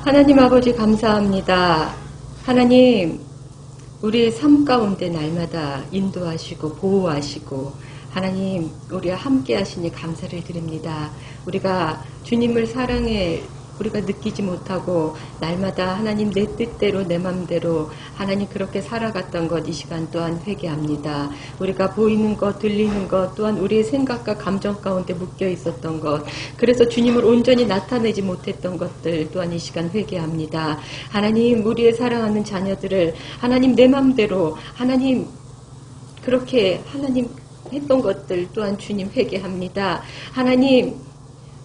하나님 아버지 감사합니다. 하나님, 우리의 삶 가운데 날마다 인도하시고 보호하시고 하나님 우리와 함께 하시니 감사를 드립니다. 우리가 주님을 사랑해 우리가 느끼지 못하고 날마다 하나님 내 뜻대로 내 맘대로 하나님 그렇게 살아갔던 것 이 시간 또한 회개합니다. 우리가 보이는 것 들리는 것 또한 우리의 생각과 감정 가운데 묶여 있었던 것 그래서 주님을 온전히 나타내지 못했던 것들 또한 이 시간 회개합니다. 하나님 우리의 사랑하는 자녀들을 하나님 내 맘대로 하나님 그렇게 하나님 했던 것들 또한 주님 회개합니다. 하나님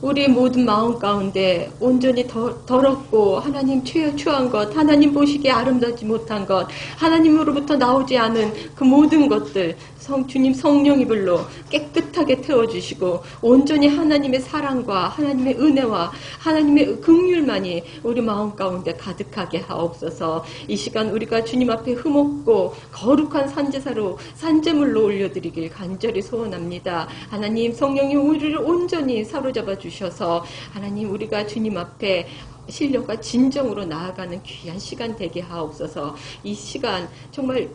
우리의 모든 마음 가운데 온전히 더럽고 하나님 추한 것, 하나님 보시기에 아름답지 못한 것, 하나님으로부터 나오지 않은 그 모든 것들 주님 성령이 불로 깨끗하게 태워주시고 온전히 하나님의 사랑과 하나님의 은혜와 하나님의 긍휼만이 우리 마음 가운데 가득하게 하옵소서. 이 시간 우리가 주님 앞에 흠없고 거룩한 산제물로 올려드리길 간절히 소원합니다. 하나님 성령이 우리를 온전히 사로잡아 주셔서 하나님 우리가 주님 앞에 신령과 진정으로 나아가는 귀한 시간 되게 하옵소서. 이 시간 정말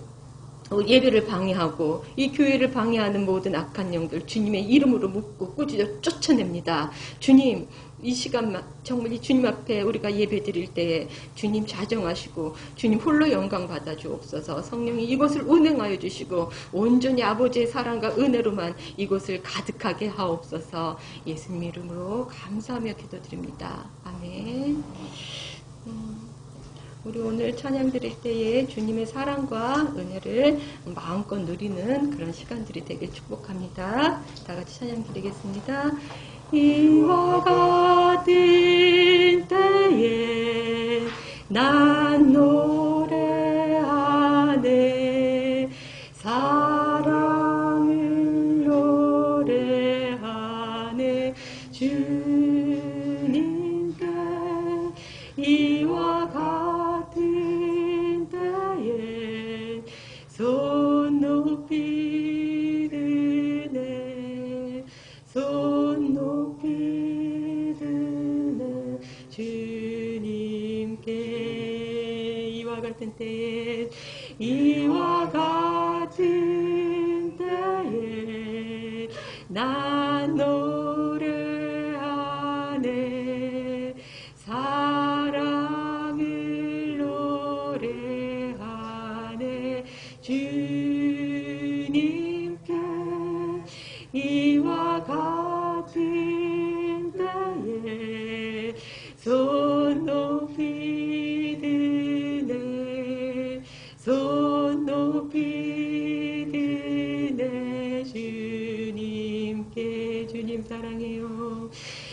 예배를 방해하고 이 교회를 방해하는 모든 악한 영들 주님의 이름으로 묶고 꾸짖어 쫓아냅니다. 주님 이 시간 정말 이 주님 앞에 우리가 예배 드릴 때에 주님 자정하시고 주님 홀로 영광 받아 주옵소서. 성령이 이곳을 운행하여 주시고 온전히 아버지의 사랑과 은혜로만 이곳을 가득하게 하옵소서. 예수님 이름으로 감사하며 기도드립니다. 아멘. 우리 오늘 찬양 드릴 때에 주님의 사랑과 은혜를 마음껏 누리는 그런 시간들이 되길 축복합니다. 다 같이 찬양 드리겠습니다. 이와 같은 때에 난 노래하네 사랑을 노래하네 주님께 이와 같은 때에 손 높이 드네 손 높이 드네 주님께 이와 같은 때에 이와 같은 때에 난 노래하네 사랑을 노래하네 주님께 이와 같은 때에 손 높이 드네 손 높이 드네 주님께 주님 사랑해요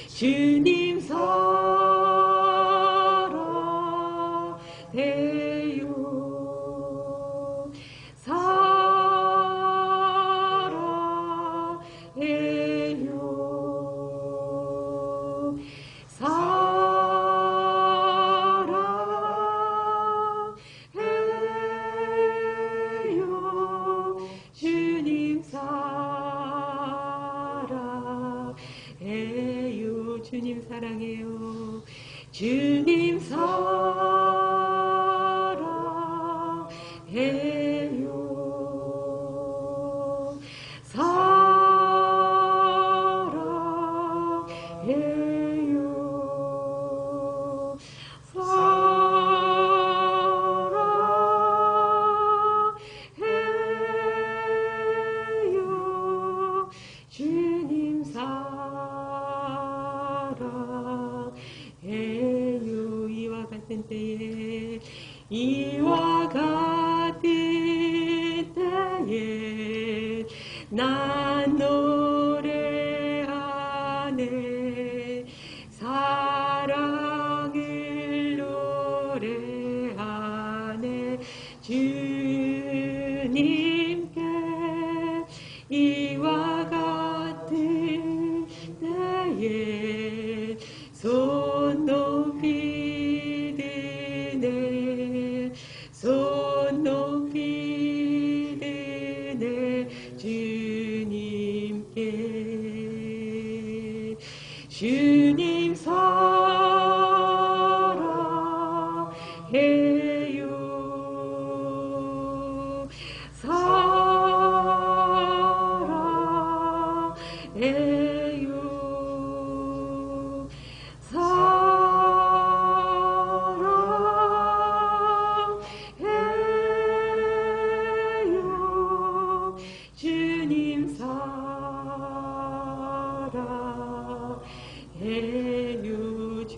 주님 사랑해요 사랑해요 사랑해요 주님 사랑해요 주님 사랑해요 주님 사랑해요 사랑해요 사랑해요 주님 사랑해요 이와 같은 때에 이와 같은 때에 난 노래하네 사랑을 노래하네 주님께 이와 같은 때에 손 높이 드네 손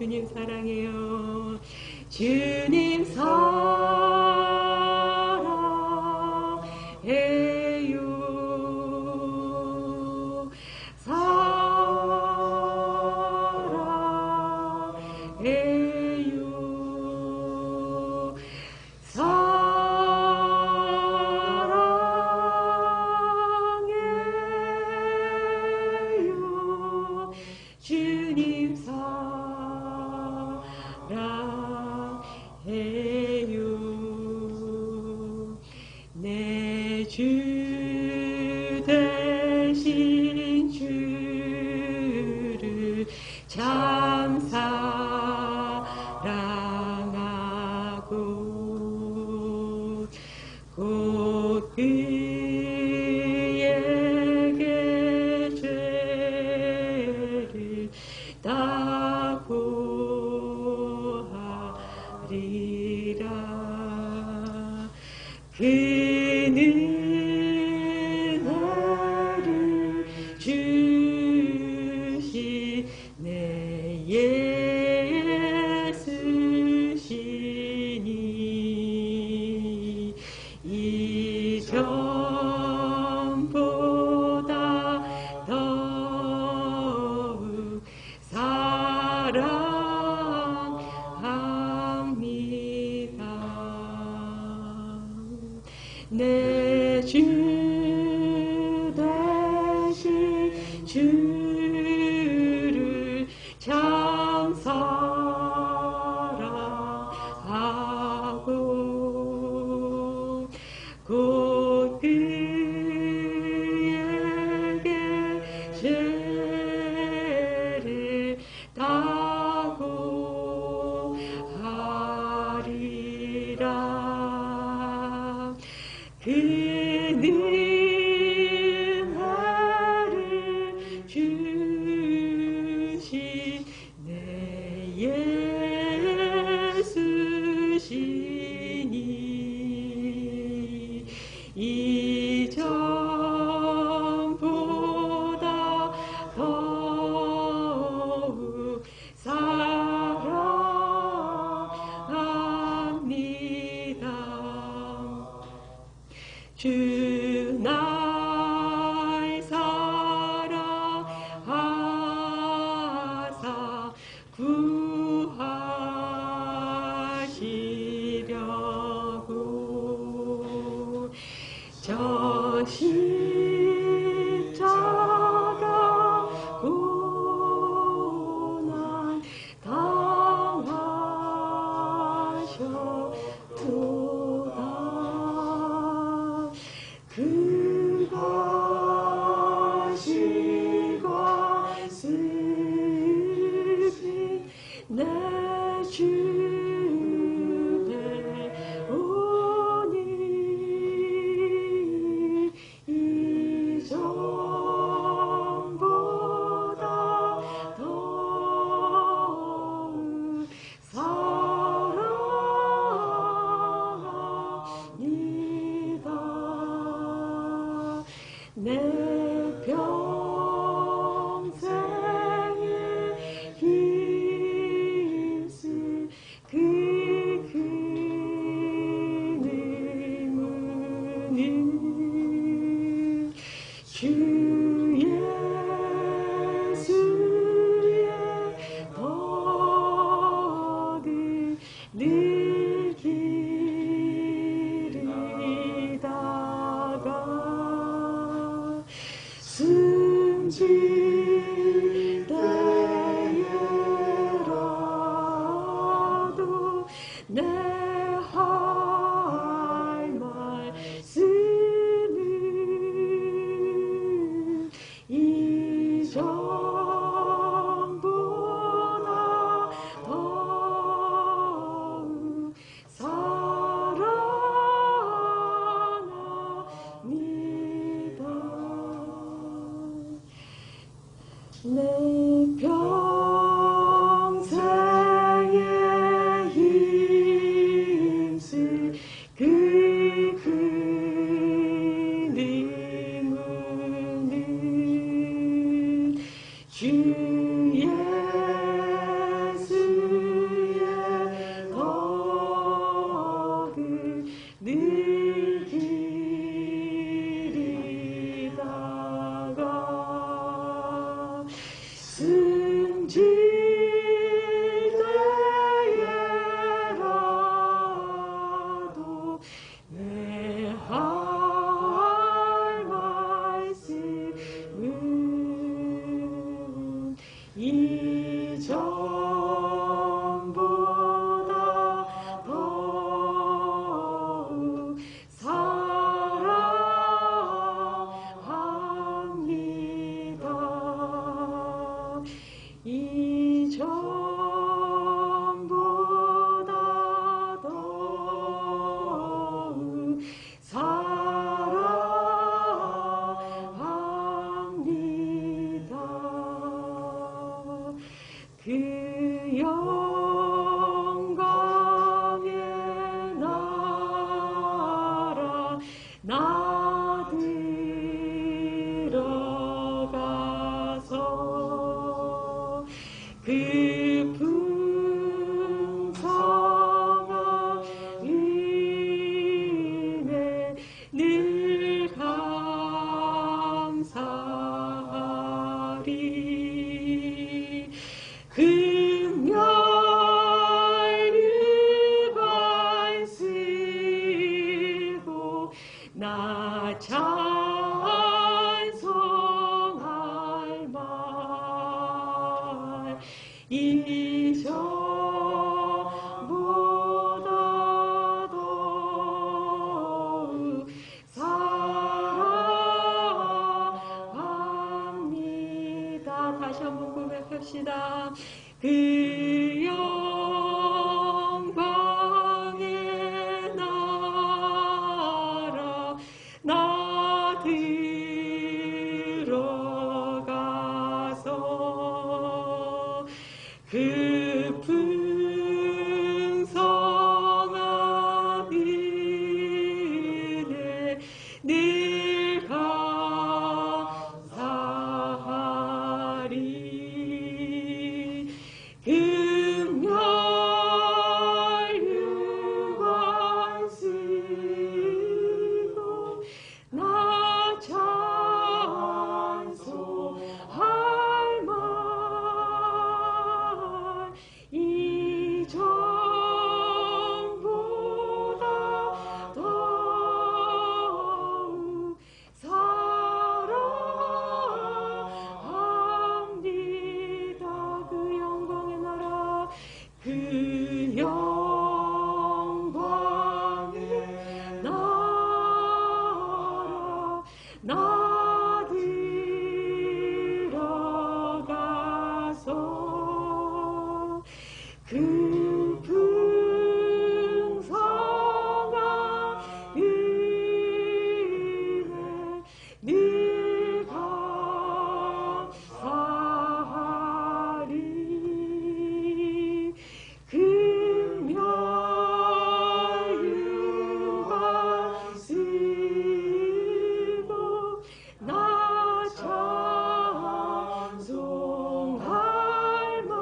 주님 사랑해요. 주님 사랑해요. 사랑해요. 사랑해요. 주님 사랑해요. 내 주 대신 주를 참 사랑하고 곧 그에게 죄를 다 고하리라. 그는 나를 주신 내 예수시니 이전보다 더욱 사랑합니다. 내 주 대신 주를 참 사랑하고 곧 그에게 죄를 다 고하리라. 그는 나를 주신 내 예수시니 이전보다 더욱 사랑합니다. 주 날 사랑하사 구하시려고 저 십자가 고난 당하셨도다. 그것이 슬픈 내 주 되오니 이전보다 더욱 사랑합니다. 내 평생에 힘쓸 그 영광의 나라 나 들어가서 그 풍성한 은혜 늘 감사하리 금멸유관 쓰고 나 찬송할 말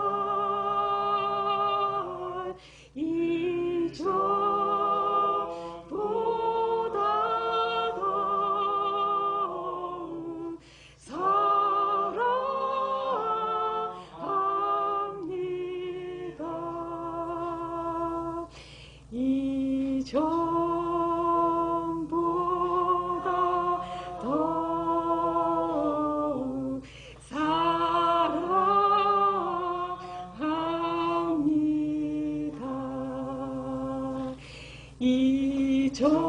이전보다 더욱 사랑합니다. 이전보다 더욱 사랑합니다. 이전보다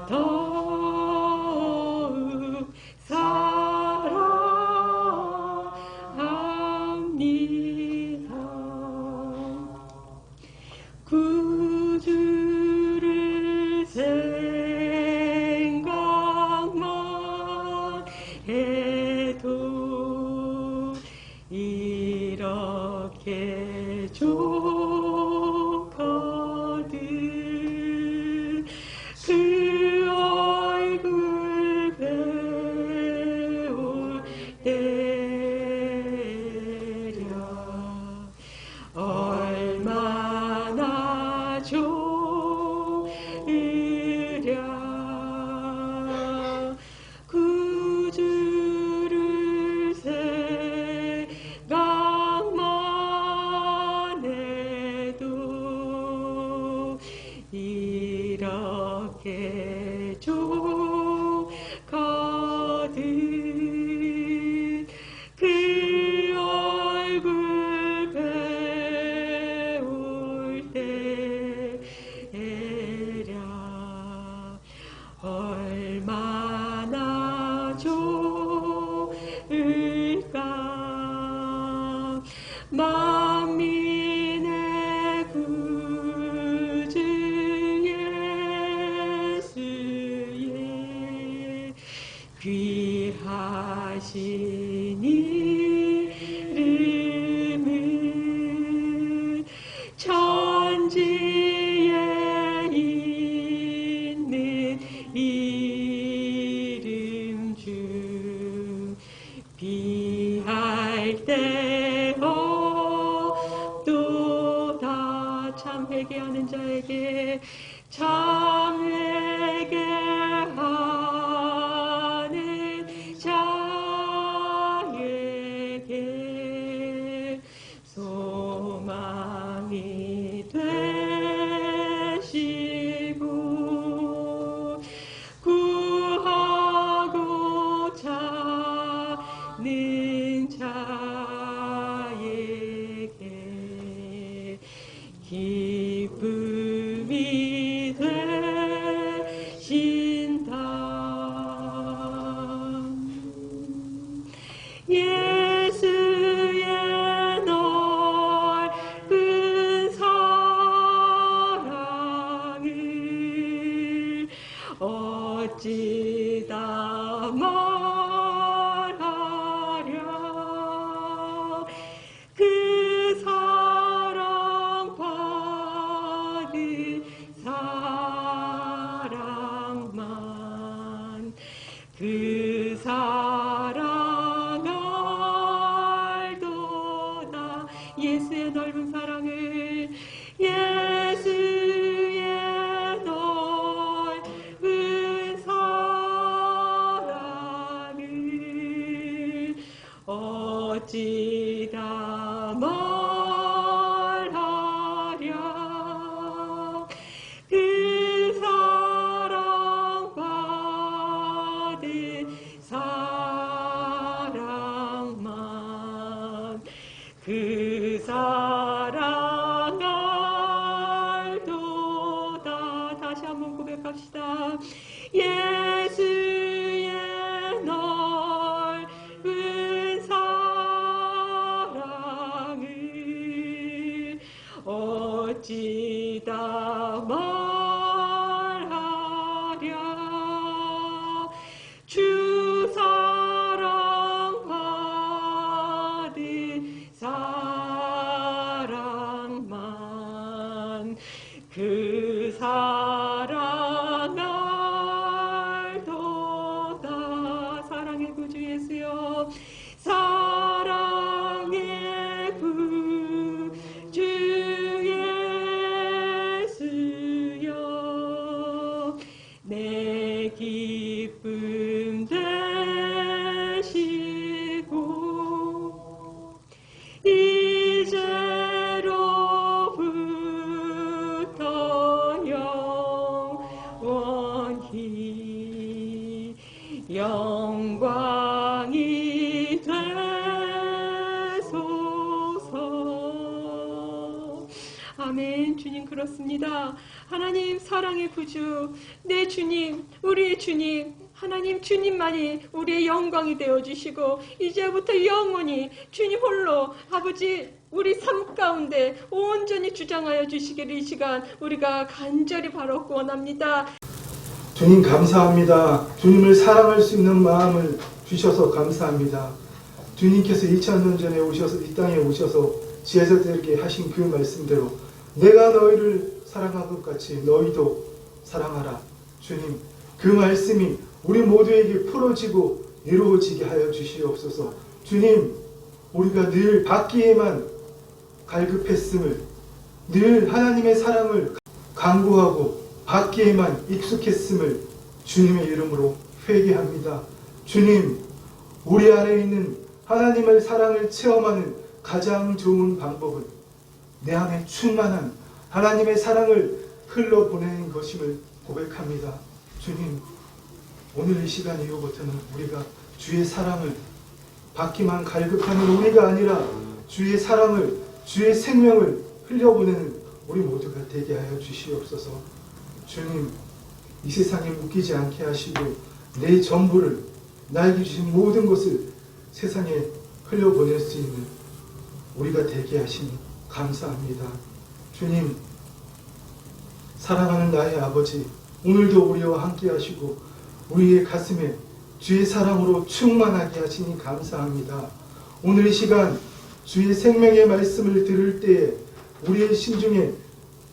더욱 사랑합니다. 구주를 생각만 해도 이렇게 좋거든. 그 얼굴 배울 때랴 얼마나 좋으랴. 구주를 생각만 해도 이렇게 좋거든. 그 얼굴 배울 때랴 얼마나 좋을까. 만민의 구주 예수의 귀하신 이름은 천지에 있는 이름 중 비할 데 없도다. 참 회개하는 자에게 참 회개하는 자에게 소망이 되시고 구하고자 는 자에게 기쁨이 되신다. 예수의 넓은 사랑을 어찌다 말하랴. 그 사랑 받은 사랑만 그 사랑 알도다. 예수의 넓은 사랑을 예수의 넓은 사랑을 어찌다 말하랴. 그 사랑 받은 사랑만 그 사랑 알도다. 다시 한번 고백합시다. 예수의 넓은 사랑을 어찌다 말하랴. 주 사랑 받은 사랑만 그 사랑 알도다. 사랑의 구주 예수여, 사랑의 구주 예수여, 내 기쁨 되시고 이제로부터 영원히 영광이 되소서. 아멘. 주님, 그렇습니다. 하나님, 사랑의 구주, 내 주님, 우리의 주님, 하나님, 주님만이 우리의 영광이 되어주시고 이제부터 영원히 주님 홀로 아버지 우리 삶 가운데 온전히 주장하여 주시기를 이 시간 우리가 간절히 바라고 원합니다. 주님 감사합니다. 주님을 사랑할 수 있는 마음을 주셔서 감사합니다. 주님께서 2000년 전에 오셔서 이 땅에 오셔서 제자들에게 하신 그 말씀대로 내가 너희를 사랑한 것 같이 너희도 사랑하라. 주님, 그 말씀이 우리 모두에게 풀어지고 이루어지게 하여 주시옵소서. 주님, 우리가 늘 받기에만 갈급했음을, 늘 하나님의 사랑을 간구하고 받기에만 익숙했음을 주님의 이름으로 회개합니다. 주님, 우리 안에 있는 하나님의 사랑을 체험하는 가장 좋은 방법은 내 안에 충만한 하나님의 사랑을 흘러보내는 것임을 고백합니다. 주님, 오늘 이 시간 이후부터는 우리가 주의 사랑을 받기만 갈급하는 우리가 아니라 주의 사랑을, 주의 생명을 흘려보내는 우리 모두가 되게 하여 주시옵소서. 주님, 이 세상에 묶이지 않게 하시고 내 전부를, 나에게 주신 모든 것을 세상에 흘려보낼 수 있는 우리가 되게 하시니 감사합니다. 주님, 사랑하는 나의 아버지, 오늘도 우리와 함께 하시고 우리의 가슴에 주의 사랑으로 충만하게 하시니 감사합니다. 오늘 이 시간 주의 생명의 말씀을 들을 때에 우리의 심중에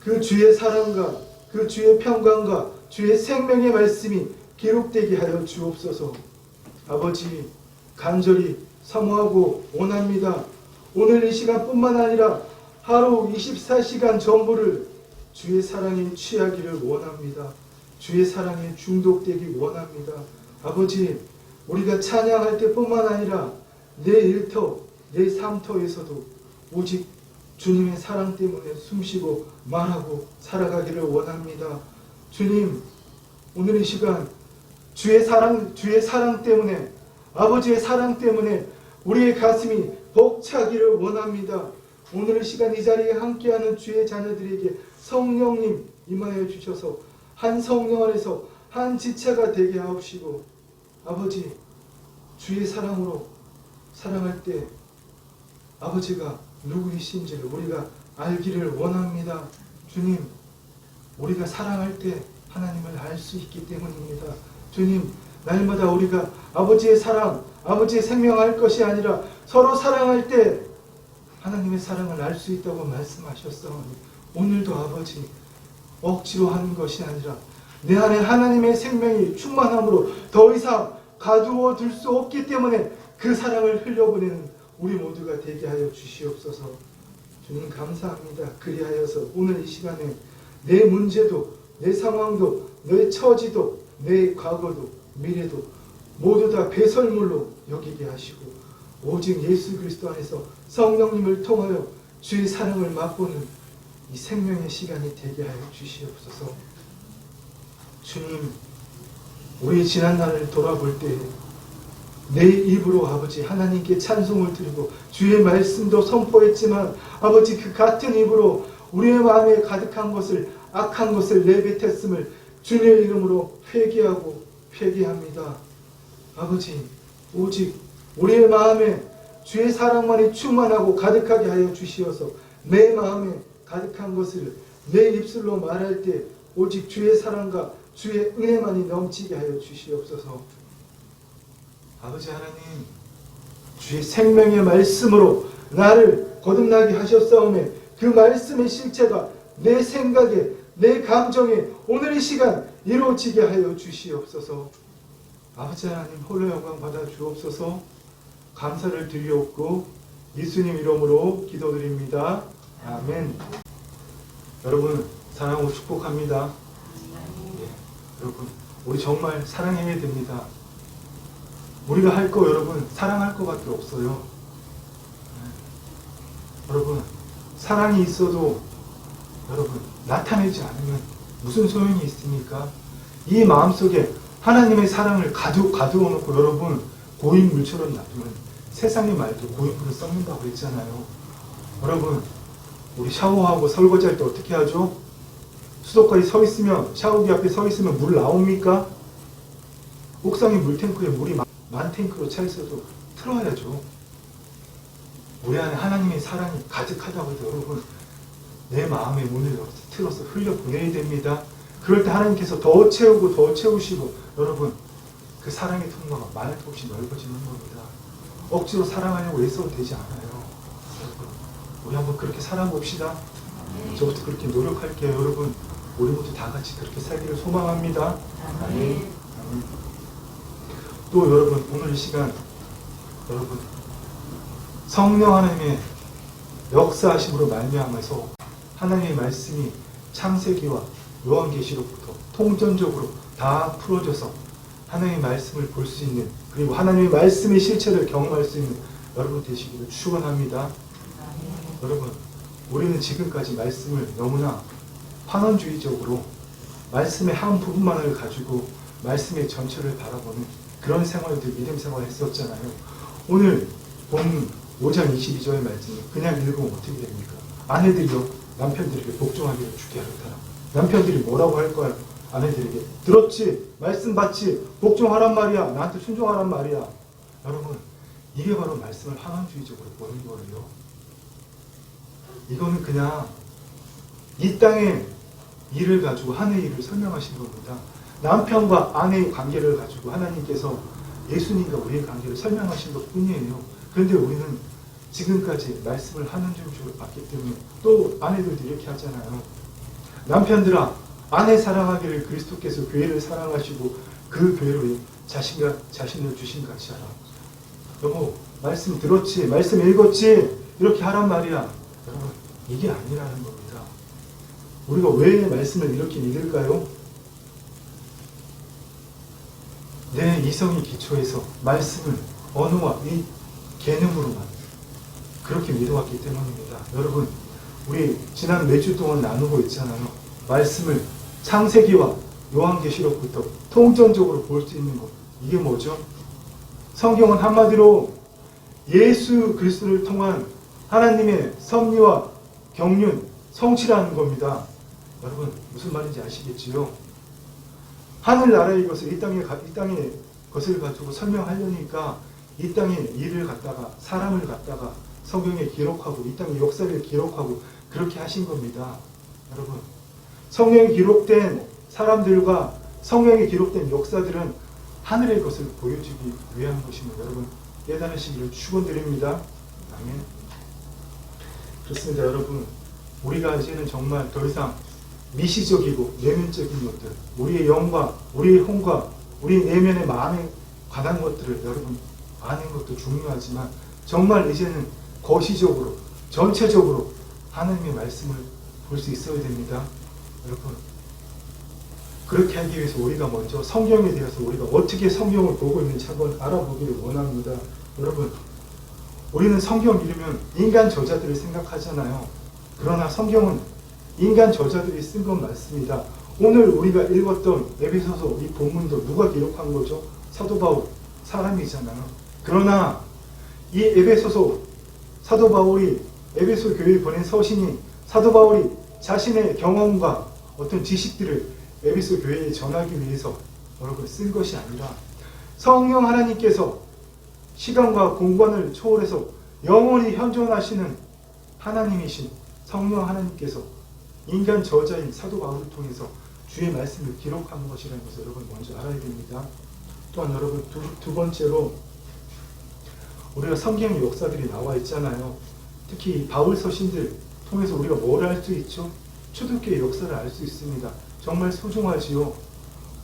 그 주의 사랑과 그 주의 평강과 주의 생명의 말씀이 기록되게 하여 주옵소서. 아버지, 간절히 사모하고 원합니다. 오늘 이 시간뿐만 아니라 하루 24시간 전부를 주의 사랑에 취하기를 원합니다. 주의 사랑에 중독되기 원합니다. 아버지, 우리가 찬양할 때뿐만 아니라 내 일터, 내 삶터에서도 오직 주님의 사랑 때문에 숨쉬고 말하고 살아가기를 원합니다. 주님, 오늘 이 시간 주의 사랑 때문에, 아버지의 사랑 때문에 우리의 가슴이 벅차기를 원합니다. 오늘 이 시간 이 자리에 함께하는 주의 자녀들에게 성령님 임하여 주셔서 한 성령 안에서 한 지체가 되게 하옵시고, 아버지, 주의 사랑으로 사랑할 때 아버지가 누구이신지를 우리가 알기를 원합니다. 주님, 우리가 사랑할 때 하나님을 알 수 있기 때문입니다. 주님, 날마다 우리가 아버지의 사랑, 아버지의 생명할 것이 아니라 서로 사랑할 때 하나님의 사랑을 알 수 있다고 말씀하셨사오니 오늘도 아버지, 억지로 하는 것이 아니라 내 안에 하나님의 생명이 충만함으로 더 이상 가두어 둘 수 없기 때문에 그 사랑을 흘려보내는 우리 모두가 되게 하여 주시옵소서. 주님 감사합니다. 그리하여서 오늘 이 시간에 내 문제도, 내 상황도, 내 처지도, 내 과거도, 미래도 모두 다 배설물로 여기게 하시고 오직 예수 그리스도 안에서 성령님을 통하여 주의 사랑을 맛보는 이 생명의 시간이 되게 하여 주시옵소서. 주님, 우리 지난 날을 돌아볼 때 내 입으로 아버지 하나님께 찬송을 드리고 주의 말씀도 선포했지만 아버지 그 같은 입으로 우리의 마음에 가득한 것을 악한 것을 내뱉었음을 주님의 이름으로 회개하고 회개합니다. 아버지 오직 우리의 마음에 주의 사랑만이 충만하고 가득하게 하여 주시어서 내 마음에 가득한 것을 내 입술로 말할 때 오직 주의 사랑과 주의 은혜만이 넘치게 하여 주시옵소서. 아버지 하나님 주의 생명의 말씀으로 나를 거듭나게 하셨사오매 그 말씀의 실체가 내 생각에 내 감정에 오늘 이 시간 이루어지게 하여 주시옵소서. 아버지 하나님 홀로 영광 받아 주옵소서. 감사를 드리옵고 예수님 이름으로 기도드립니다. 아멘. 여러분 사랑하고 축복합니다. 여러분 우리 정말 사랑해야 됩니다. 우리가 할 거 여러분 사랑할 것밖에 없어요. 여러분 사랑이 있어도 여러분 나타내지 않으면 무슨 소용이 있습니까? 이 마음속에 하나님의 사랑을 가두어 놓고 여러분 고인물처럼 놔두면 세상의 말도 고인물을 썩는다고 했잖아요. 여러분 우리 샤워하고 설거지할 때 어떻게 하죠? 수도까지 서 있으면 샤워기 앞에 서 있으면 물 나옵니까? 옥상에 물탱크에 물이 만 탱크로 차 있어도 틀어야죠. 우리 안에 하나님의 사랑이 가득하다고 해도 여러분 내 마음의 문을 틀어서 흘려보내야 됩니다. 그럴 때 하나님께서 더 채우고 더 채우시고 여러분 그 사랑의 통로가 말도 없이 넓어지는 겁니다. 억지로 사랑하려고 애써도 되지 않아요. 여러분 우리 한번 그렇게 살아봅시다. 저부터 그렇게 노력할게요. 여러분 우리 모두 다 같이 그렇게 살기를 소망합니다. 아멘. 또 여러분 오늘 이 시간 여러분 성령 하나님의 역사하심으로 말미암아서 하나님의 말씀이 창세기와 요한계시록부터 통전적으로 다 풀어져서 하나님의 말씀을 볼 수 있는 그리고 하나님의 말씀의 실체를 경험할 수 있는 여러분 되시기를 축원합니다. 여러분 우리는 지금까지 말씀을 너무나 환원주의적으로 말씀의 한 부분만을 가지고 말씀의 전체를 바라보는 그런 생활들 믿음 생활을 했었잖아요. 오늘 본 5장 22절의 말씀을 그냥 읽으면 어떻게 됩니까? 아내들이요 남편들에게 복종하기를 주게 하였다. 남편들이 뭐라고 할 거예요? 아내들에게 들었지? 말씀 받지? 복종하란 말이야. 나한테 순종하란 말이야. 여러분 이게 바로 말씀을 환원주의적으로 보는 거예요. 이거는 그냥 이 땅의 일을 가지고 하나의 일을 설명하신 겁니다. 남편과 아내의 관계를 가지고 하나님께서 예수님과 우리의 관계를 설명하신 것 뿐이에요. 그런데 우리는 지금까지 말씀을 환원주의적으로 봤기 때문에 또 아내들도 이렇게 하잖아요. 남편들아 아내 사랑하기를 그리스도께서 교회를 사랑하시고 그 교회로 자신을 주신 같이 하라. 여보 말씀 들었지? 말씀 읽었지? 이렇게 하란 말이야. 여러분 이게 아니라는 겁니다. 우리가 왜 말씀을 이렇게 믿을까요? 내 이성이 기초해서 말씀을 언어와 이 개념으로만 그렇게 믿어왔기 때문입니다. 여러분 우리 지난 몇 주 동안 나누고 있잖아요. 말씀을 창세기와 요한계시록부터 통전적으로 볼 수 있는 것. 이게 뭐죠? 성경은 한마디로 예수 그리스도를 통한 하나님의 섭리와 경륜, 성취라는 겁니다. 여러분 무슨 말인지 아시겠지요? 하늘나라의 것을 이 땅의 것을 가지고 설명하려니까 이 땅의 일을 갖다가 사람을 갖다가 성경에 기록하고 이 땅의 역사를 기록하고 그렇게 하신 겁니다. 여러분 성경에 기록된 사람들과 성경에 기록된 역사들은 하늘의 것을 보여주기 위한 것임을 여러분 깨달으시기를 축원드립니다. 아멘. 그렇습니다. 여러분 우리가 이제는 정말 더 이상 미시적이고 내면적인 것들 우리의 영과 우리의 혼과 우리 내면의 마음에 관한 것들을 여러분 아는 것도 중요하지만 정말 이제는 거시적으로 전체적으로 하나님의 말씀을 볼 수 있어야 됩니다. 여러분 그렇게 하기 위해서 우리가 먼저 성경에 대해서 우리가 어떻게 성경을 보고 있는지 한번 알아보기를 원합니다. 여러분 우리는 성경 읽으면 인간 저자들을 생각하잖아요. 그러나 성경은 인간 저자들이 쓴 건 맞습니다. 오늘 우리가 읽었던 에베소서 이 본문도 누가 기록한 거죠? 사도 바울, 사람이잖아요. 그러나 이 에베소서 사도 바울이 에베소 교회에 보낸 서신이 사도 바울이 자신의 경험과 어떤 지식들을 에베소 교회에 전하기 위해서 여러분 쓴 것이 아니라 성령 하나님께서 시간과 공간을 초월해서 영원히 현존하시는 하나님이신 성령 하나님께서 인간 저자인 사도 바울을 통해서 주의 말씀을 기록한 것이라는 것을 여러분 먼저 알아야 됩니다. 또한 여러분 두 번째로 우리가 성경의 역사들이 나와 있잖아요. 특히 바울 서신들 통해서 우리가 뭘 알 수 있죠? 초대교회의 역사를 알 수 있습니다. 정말 소중하지요.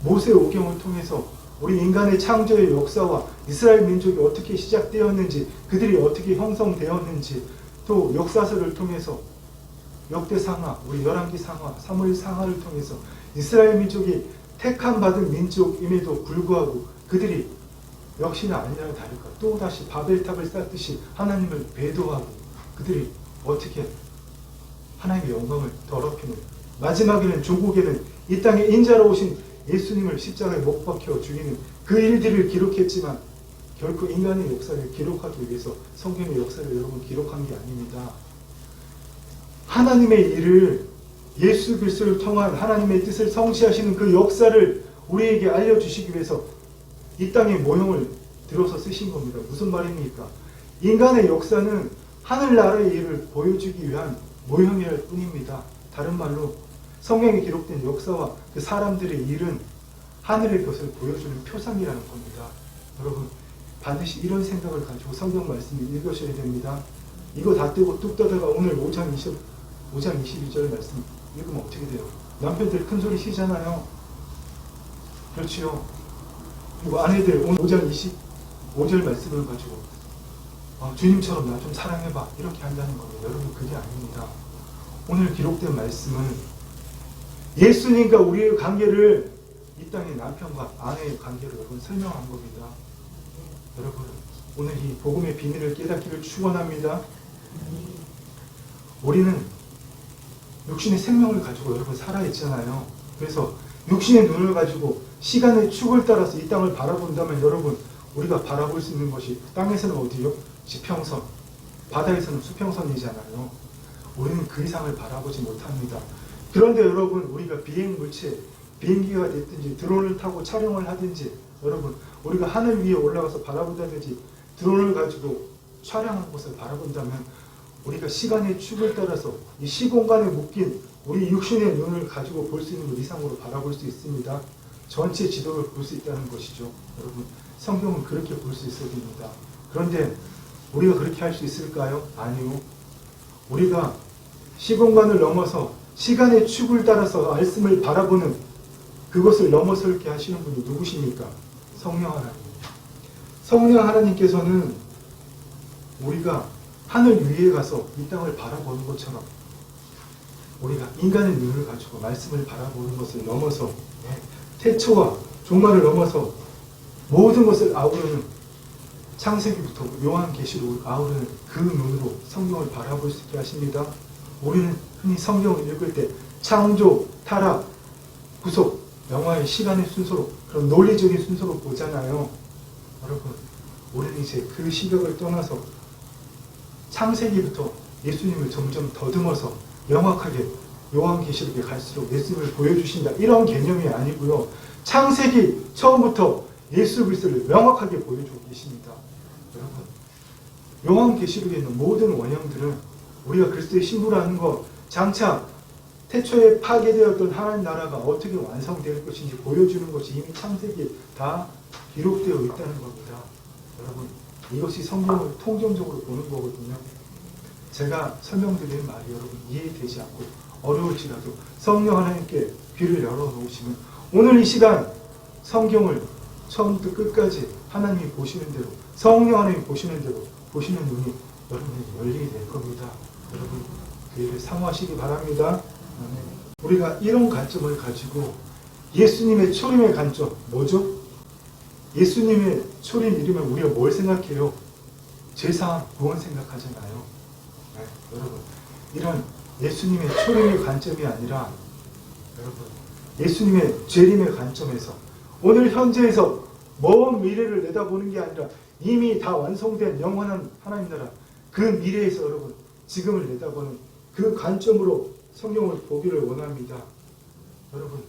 모세 오경을 통해서 우리 인간의 창조의 역사와 이스라엘 민족이 어떻게 시작되었는지, 그들이 어떻게 형성되었는지, 또 역사서를 통해서 역대상하, 우리 열왕기 상하, 사무엘 상하를 통해서 이스라엘 민족이 택함 받은 민족임에도 불구하고 그들이 역시나 아니라 다를까 또다시 바벨탑을 쌓듯이 하나님을 배도하고 그들이 어떻게 하나님의 영광을 더럽히는, 마지막에는 조국에는 이 땅에 인자로 오신 예수님을 십자가에 못 박혀 죽이는 그 일들을 기록했지만 결코 인간의 역사를 기록하기 위해서 성경의 역사를 여러분 기록한 게 아닙니다. 하나님의 일을, 예수 그리스도를 통한 하나님의 뜻을 성취하시는 그 역사를 우리에게 알려주시기 위해서 이 땅의 모형을 들어서 쓰신 겁니다. 무슨 말입니까? 인간의 역사는 하늘나라의 일을 보여주기 위한 모형일 뿐입니다. 다른 말로 성경에 기록된 역사와 그 사람들의 일은 하늘의 것을 보여주는 표상이라는 겁니다. 여러분 반드시 이런 생각을 가지고 성경 말씀을 읽으셔야 됩니다. 이거 다 떼고 뚝 떠다가 오늘 5장 22절 말씀 읽으면 어떻게 돼요? 남편들 큰 소리 치잖아요. 그렇지요. 그리고 아내들 오늘 5장 25절 말씀을 가지고 주님처럼 나 좀 사랑해봐 이렇게 한다는 겁니다. 여러분 그게 아닙니다. 오늘 기록된 말씀은 예수님과 우리의 관계를 이 땅의 남편과 아내의 관계로 여러분 설명한 겁니다. 여러분 오늘 이 복음의 비밀을 깨닫기를 축원합니다. 우리는 육신의 생명을 가지고 여러분 살아있잖아요. 그래서 육신의 눈을 가지고 시간의 축을 따라서 이 땅을 바라본다면 여러분 우리가 바라볼 수 있는 것이 땅에서는 어디요? 지평선, 바다에서는 수평선이잖아요. 우리는 그 이상을 바라보지 못합니다. 그런데 여러분 우리가 비행물체, 비행기가 됐든지 드론을 타고 촬영을 하든지 여러분 우리가 하늘 위에 올라가서 바라본다든지 드론을 가지고 촬영한 곳을 바라본다면 우리가 시간의 축을 따라서 이 시공간에 묶인 우리 육신의 눈을 가지고 볼 수 있는 것 이상으로 바라볼 수 있습니다. 전체 지도를 볼 수 있다는 것이죠. 여러분 성경은 그렇게 볼 수 있어야 됩니다. 그런데 우리가 그렇게 할 수 있을까요? 아니요. 우리가 시공간을 넘어서 시간의 축을 따라서 말씀을 바라보는 그것을 넘어설게 하시는 분이 누구십니까? 성령 하나님. 성령 하나님께서는 우리가 하늘 위에 가서 이 땅을 바라보는 것처럼 우리가 인간의 눈을 가지고 말씀을 바라보는 것을 넘어서 태초와 종말을 넘어서 모든 것을 아우르는 창세기부터 요한계시록을 아우르는 그 눈으로 성경을 바라볼 수 있게 하십니다. 우리는 흔히 성경을 읽을 때 창조, 타락, 구속, 영화의 시간의 순서로 그런 논리적인 순서로 보잖아요. 여러분 우리는 이제 그 시각을 떠나서 창세기부터 예수님을 점점 더듬어서 명확하게 요한계시록에 갈수록 예수님을 보여주신다 이런 개념이 아니고요. 창세기 처음부터 예수 그리스도를 명확하게 보여주고 계십니다. 여러분 요한계시록에 있는 모든 원형들은 우리가 그리스도의 신부라는 것, 장차 태초에 파괴되었던 하나님 나라가 어떻게 완성될 것인지 보여주는 것이 이미 창세기에 다 기록되어 있다는 겁니다. 여러분 이것이 성경을 통정적으로 보는 거거든요. 제가 설명드리는 말이 여러분 이해되지 않고 어려울지라도 성령 하나님께 귀를 열어놓으시면 오늘 이 시간 성경을 처음부터 끝까지 하나님이 보시는 대로 성령 하나님이 보시는 대로 보시는 눈이 여러분이 열리게 될 겁니다. 여러분 귀를 사모하시기 바랍니다. 우리가 이런 관점을 가지고 예수님의 초림의 관점 뭐죠? 예수님의 초림 이르면 우리가 뭘 생각해요? 제사함, 구원 생각하잖아요. 네, 여러분 이런 예수님의 초림의 관점이 아니라 여러분 예수님의 재림의 관점에서 오늘 현재에서 먼 미래를 내다보는 게 아니라 이미 다 완성된 영원한 하나님 나라, 그 미래에서 여러분 지금을 내다보는 그 관점으로 성경을 보기를 원합니다. 여러분,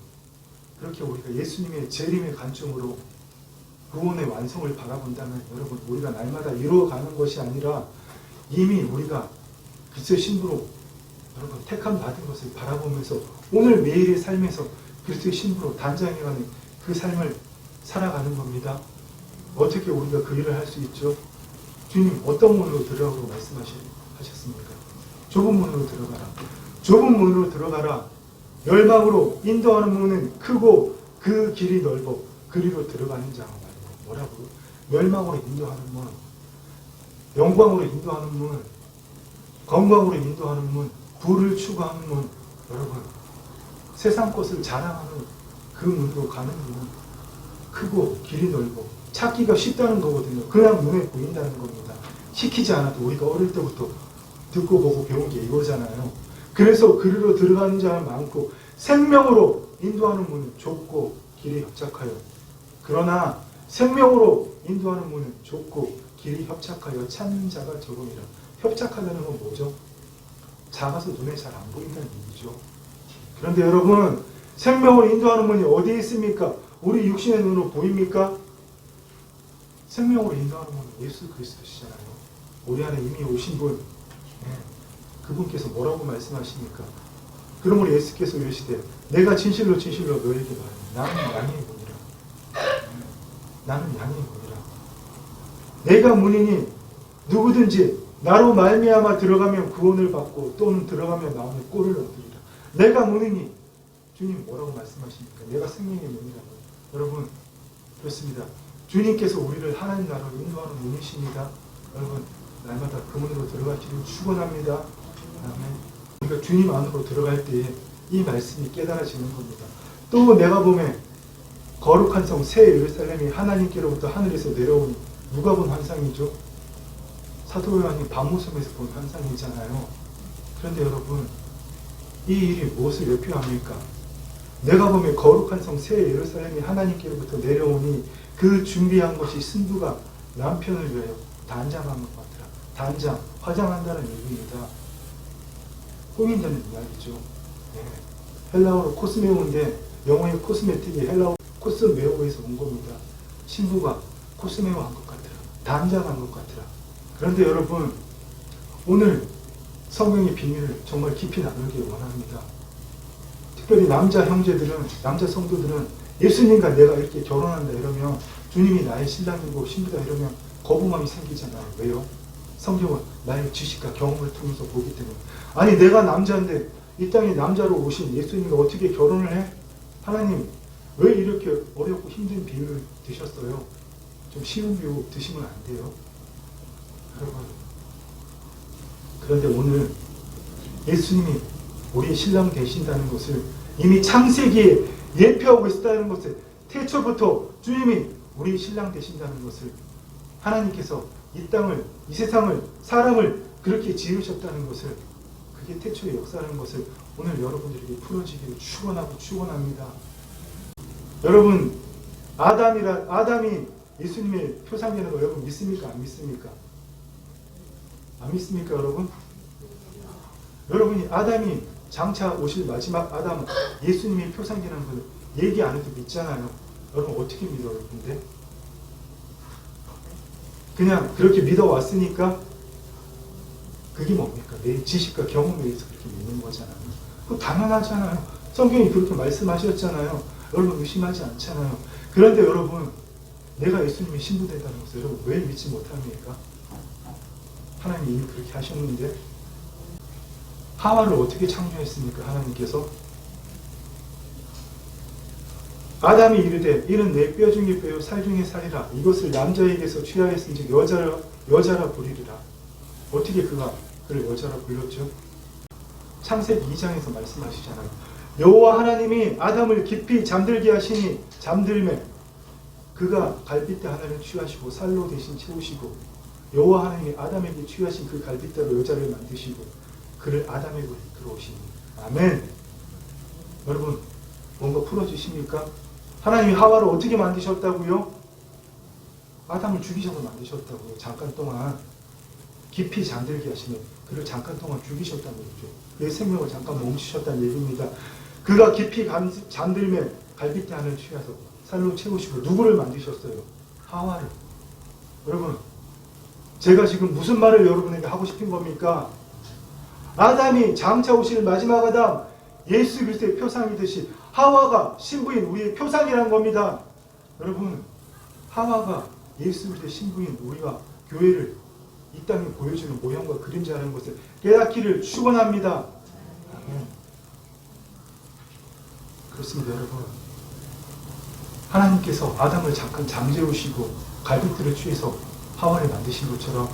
그렇게 우리가 예수님의 재림의 관점으로 구원의 완성을 바라본다면 여러분, 우리가 날마다 이루어가는 것이 아니라 이미 우리가 그리스도의 신부로 여러분 택함 받은 것을 바라보면서 오늘 매일의 삶에서 그리스도의 신부로 단장해가는 그 삶을 살아가는 겁니다. 어떻게 우리가 그 일을 할 수 있죠? 주님 어떤 문으로 들어가라고 말씀하셨습니까? 좁은 문으로 들어가라. 좁은 문으로 들어가라. 열망으로 인도하는 문은 크고 그 길이 넓어 그리로 들어가는 자가 말이에요. 뭐라고요? 멸망으로 인도하는 문, 영광으로 인도하는 문, 건강으로 인도하는 문, 부를 추구하는 문, 여러분 세상 것을 자랑하는 그 문으로 가는 문은 크고 길이 넓어 찾기가 쉽다는 거거든요. 그냥 눈에 보인다는 겁니다. 시키지 않아도 우리가 어릴 때부터 듣고 보고 배운 게 이거잖아요. 그래서 그리로 들어가는 자는 많고 생명으로 인도하는 문은 좁고 길이 협착하여, 그러나 생명으로 인도하는 문은 좁고 길이 협착하여 찾는 자가 적음이라. 협착하다는 건 뭐죠? 작아서 눈에 잘 안 보인다는 얘기죠. 그런데 여러분, 생명으로 인도하는 문이 어디에 있습니까? 우리 육신의 눈으로 보입니까? 생명으로 인도하는 문은 예수 그리스도시잖아요. 우리 안에 이미 오신 분, 그분께서 뭐라고 말씀하십니까? 그러므로 예수께서 이르시되 내가 진실로 진실로 너에게 말하니 나는 양의 문이라. 나는 양의 문이라. 내가 문이니 누구든지 나로 말미암아 들어가면 구원을 받고 또는 들어가면 나오면 꼴을 얻으리라. 내가 문이니 주님 뭐라고 말씀하십니까? 내가 생명의 문이라고. 여러분 그렇습니다. 주님께서 우리를 하나님 나라로 인도하는 문이십니다. 여러분 날마다 그 문으로 들어가기를 축원합니다. 아멘. 우리가 주님 안으로 들어갈 때에 이 말씀이 깨달아지는 겁니다. 또 내가 보면 거룩한 성 새 예루살렘이 하나님께로부터 하늘에서 내려오니 누가 본 환상이죠? 사도 요한이 밤모섬에서 본 환상이잖아요. 그런데 여러분 이 일이 무엇을 예표합니까? 내가 보면 거룩한 성 새 예루살렘이 하나님께로부터 내려오니 그 준비한 것이 신부가 남편을 위하여 단장한 것 같으라. 단장, 화장한다는 얘기입니다. 꾸민다는 이야기죠. 네. 헬라어로 코스메오인데 영어의 코스메틱이 헬라어 코스메오에서 온 겁니다. 신부가 코스메오 한 것 같으라. 단장한 것 같으라. 그런데 여러분 오늘 성경의 비밀을 정말 깊이 나누길 원합니다. 특별히 남자 형제들은, 남자 성도들은 예수님과 내가 이렇게 결혼한다 이러면 주님이 나의 신랑이고 신부다 이러면 거부감이 생기잖아요. 왜요? 성경은 나의 지식과 경험을 통해서 보기 때문에. 아니 내가 남자인데 이 땅에 남자로 오신 예수님과 어떻게 결혼을 해? 하나님 왜 이렇게 어렵고 힘든 비유를 드셨어요? 좀 쉬운 비유 드시면 안 돼요? 여러분 그런데 오늘 예수님이 우리의 신랑 되신다는 것을 이미 창세기에 예표하고 있었다는 것을, 태초부터 주님이 우리 신랑 되신다는 것을, 하나님께서 이 땅을, 이 세상을, 사람을 그렇게 지으셨다는 것을, 그게 태초의 역사라는 것을 오늘 여러분들에게 풀어지기를 축원합니다. 여러분 아담이 예수님의 표상되는 거 여러분 믿습니까? 안 믿습니까? 안 믿습니까 여러분? 여러분이 아담이 장차 오실 마지막 아담 예수님의 표상되는 걸 얘기 안 해도 믿잖아요. 여러분 어떻게 믿어요? 근데 그냥 그렇게 믿어왔으니까 그게 뭡니까? 내 지식과 경험에 의해서 그렇게 믿는 거잖아요. 그거 당연하잖아요. 성경이 그렇게 말씀하셨잖아요. 여러분 의심하지 않잖아요. 그런데 여러분 내가 예수님의 신부 된다는 것을 여러분 왜 믿지 못합니까? 하나님이 이미 그렇게 하셨는데. 하와를 어떻게 창조했습니까? 하나님께서 아담이 이르되 이는 내 뼈 중에 뼈요 살 중에 살이라. 이것을 남자에게서 취하였은즉 여자라 부리리라. 어떻게 그가 그를 여자라 불렀죠? 창세기 2장에서 말씀하시잖아요. 여호와 하나님이 아담을 깊이 잠들게 하시니 잠들매 그가 갈빗대 하나를 취하시고 살로 대신 채우시고 여호와 하나님이 아담에게 취하신 그 갈빗대로 여자를 만드시고 그를 아담에게 들어오시니. 아멘. 여러분 뭔가 풀어주십니까? 하나님이 하와를 어떻게 만드셨다고요? 아담을 죽이셔서 만드셨다고요. 잠깐 동안 깊이 잠들게 하시면 그를 잠깐 동안 죽이셨다는 거죠. 내 생명을 잠깐 멈추셨다는 얘기입니다. 그가 깊이 잠들면 갈빗대 안을 취해서 살로 채우시고 누구를 만드셨어요? 하와를. 여러분, 제가 지금 무슨 말을 여러분에게 하고 싶은 겁니까? 아담이 장차 오실 마지막 아담, 예수 그리스도의 표상이듯이 하와가 신부인 우리의 표상이란 겁니다. 여러분, 하와가 예수 그리스도의 신부인 우리가 교회를 이 땅에 보여주는 모형과 그림자라는 것을 깨닫기를 축원합니다. 아멘. 그렇습니다, 여러분. 하나님께서 아담을 잠깐 잠재우시고 갈빗대를 취해서 하와를 만드신 것처럼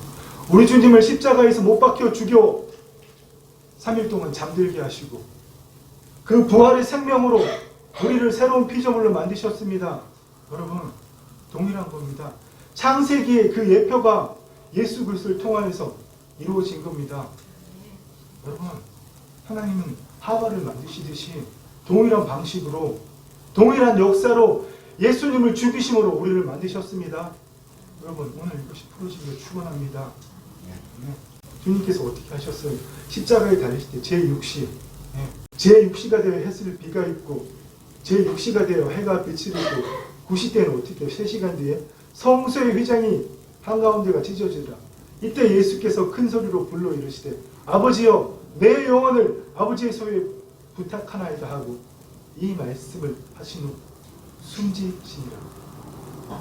우리 주님을 십자가에서 못 박혀 죽여 3일 동안 잠들게 하시고 그 부활의 생명으로 우리를 새로운 피조물로 만드셨습니다. 여러분, 동일한 겁니다. 창세기의 그 예표가 예수 그리스도를 통하여서 이루어진 겁니다. 여러분, 하나님은 하와를 만드시듯이 동일한 방식으로 동일한 역사로 예수님을 죽이심으로 우리를 만드셨습니다. 여러분, 오늘 이것이 풀어지기를 축원합니다. 주님께서 어떻게 하셨어요? 십자가에 달리실 때 제6시 제6시가 되어 해를 비가 있고 제6시가 되어 해가 빛을 이고 9시 때는 어떻게 3시간 뒤에 성소의 휘장이 한가운데가 찢어지더라. 이때 예수께서 큰 소리로 불러 이르시되 아버지여 내 영혼을 아버지의 소유에 부탁하나이다 하고 이 말씀을 하신 후 숨지시니라.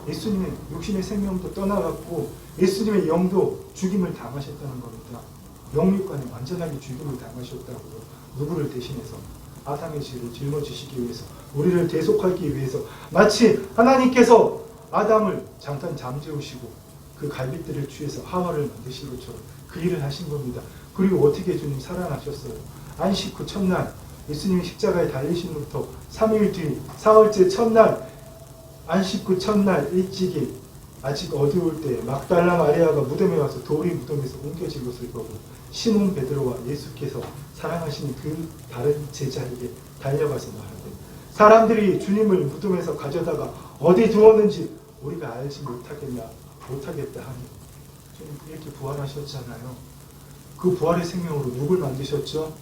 예수님의 육신의 생명도 떠나갔고 예수님의 영도 죽임을 당하셨다는 겁니다. 영육간에 완전하게 죽임을 당하셨다고요. 누구를 대신해서? 아담의 죄를 짊어지시기 위해서, 우리를 대속하기 위해서, 마치 하나님께서 아담을 잠깐 잠재우시고 그 갈빗대를 취해서 하와를 만드신 것처럼 그 일을 하신 겁니다. 그리고 어떻게 주님 살아나셨어요? 안식 후 첫날 예수님이 십자가에 달리심부터 3일 뒤 사흘째 첫날 안식 후 첫날 일찍이 아직 어두울 때 막달라 마리아가 무덤에 와서 돌이 무덤에서 옮겨진 것을 보고 시몬 베드로와 예수께서 사랑하시는 그 다른 제자에게 달려가서 말하되 사람들이 주님을 무덤에서 가져다가 어디 두었는지 우리가 알지 못하겠다 하니 주님 이렇게 부활하셨잖아요. 그 부활의 생명으로 누굴 만드셨죠?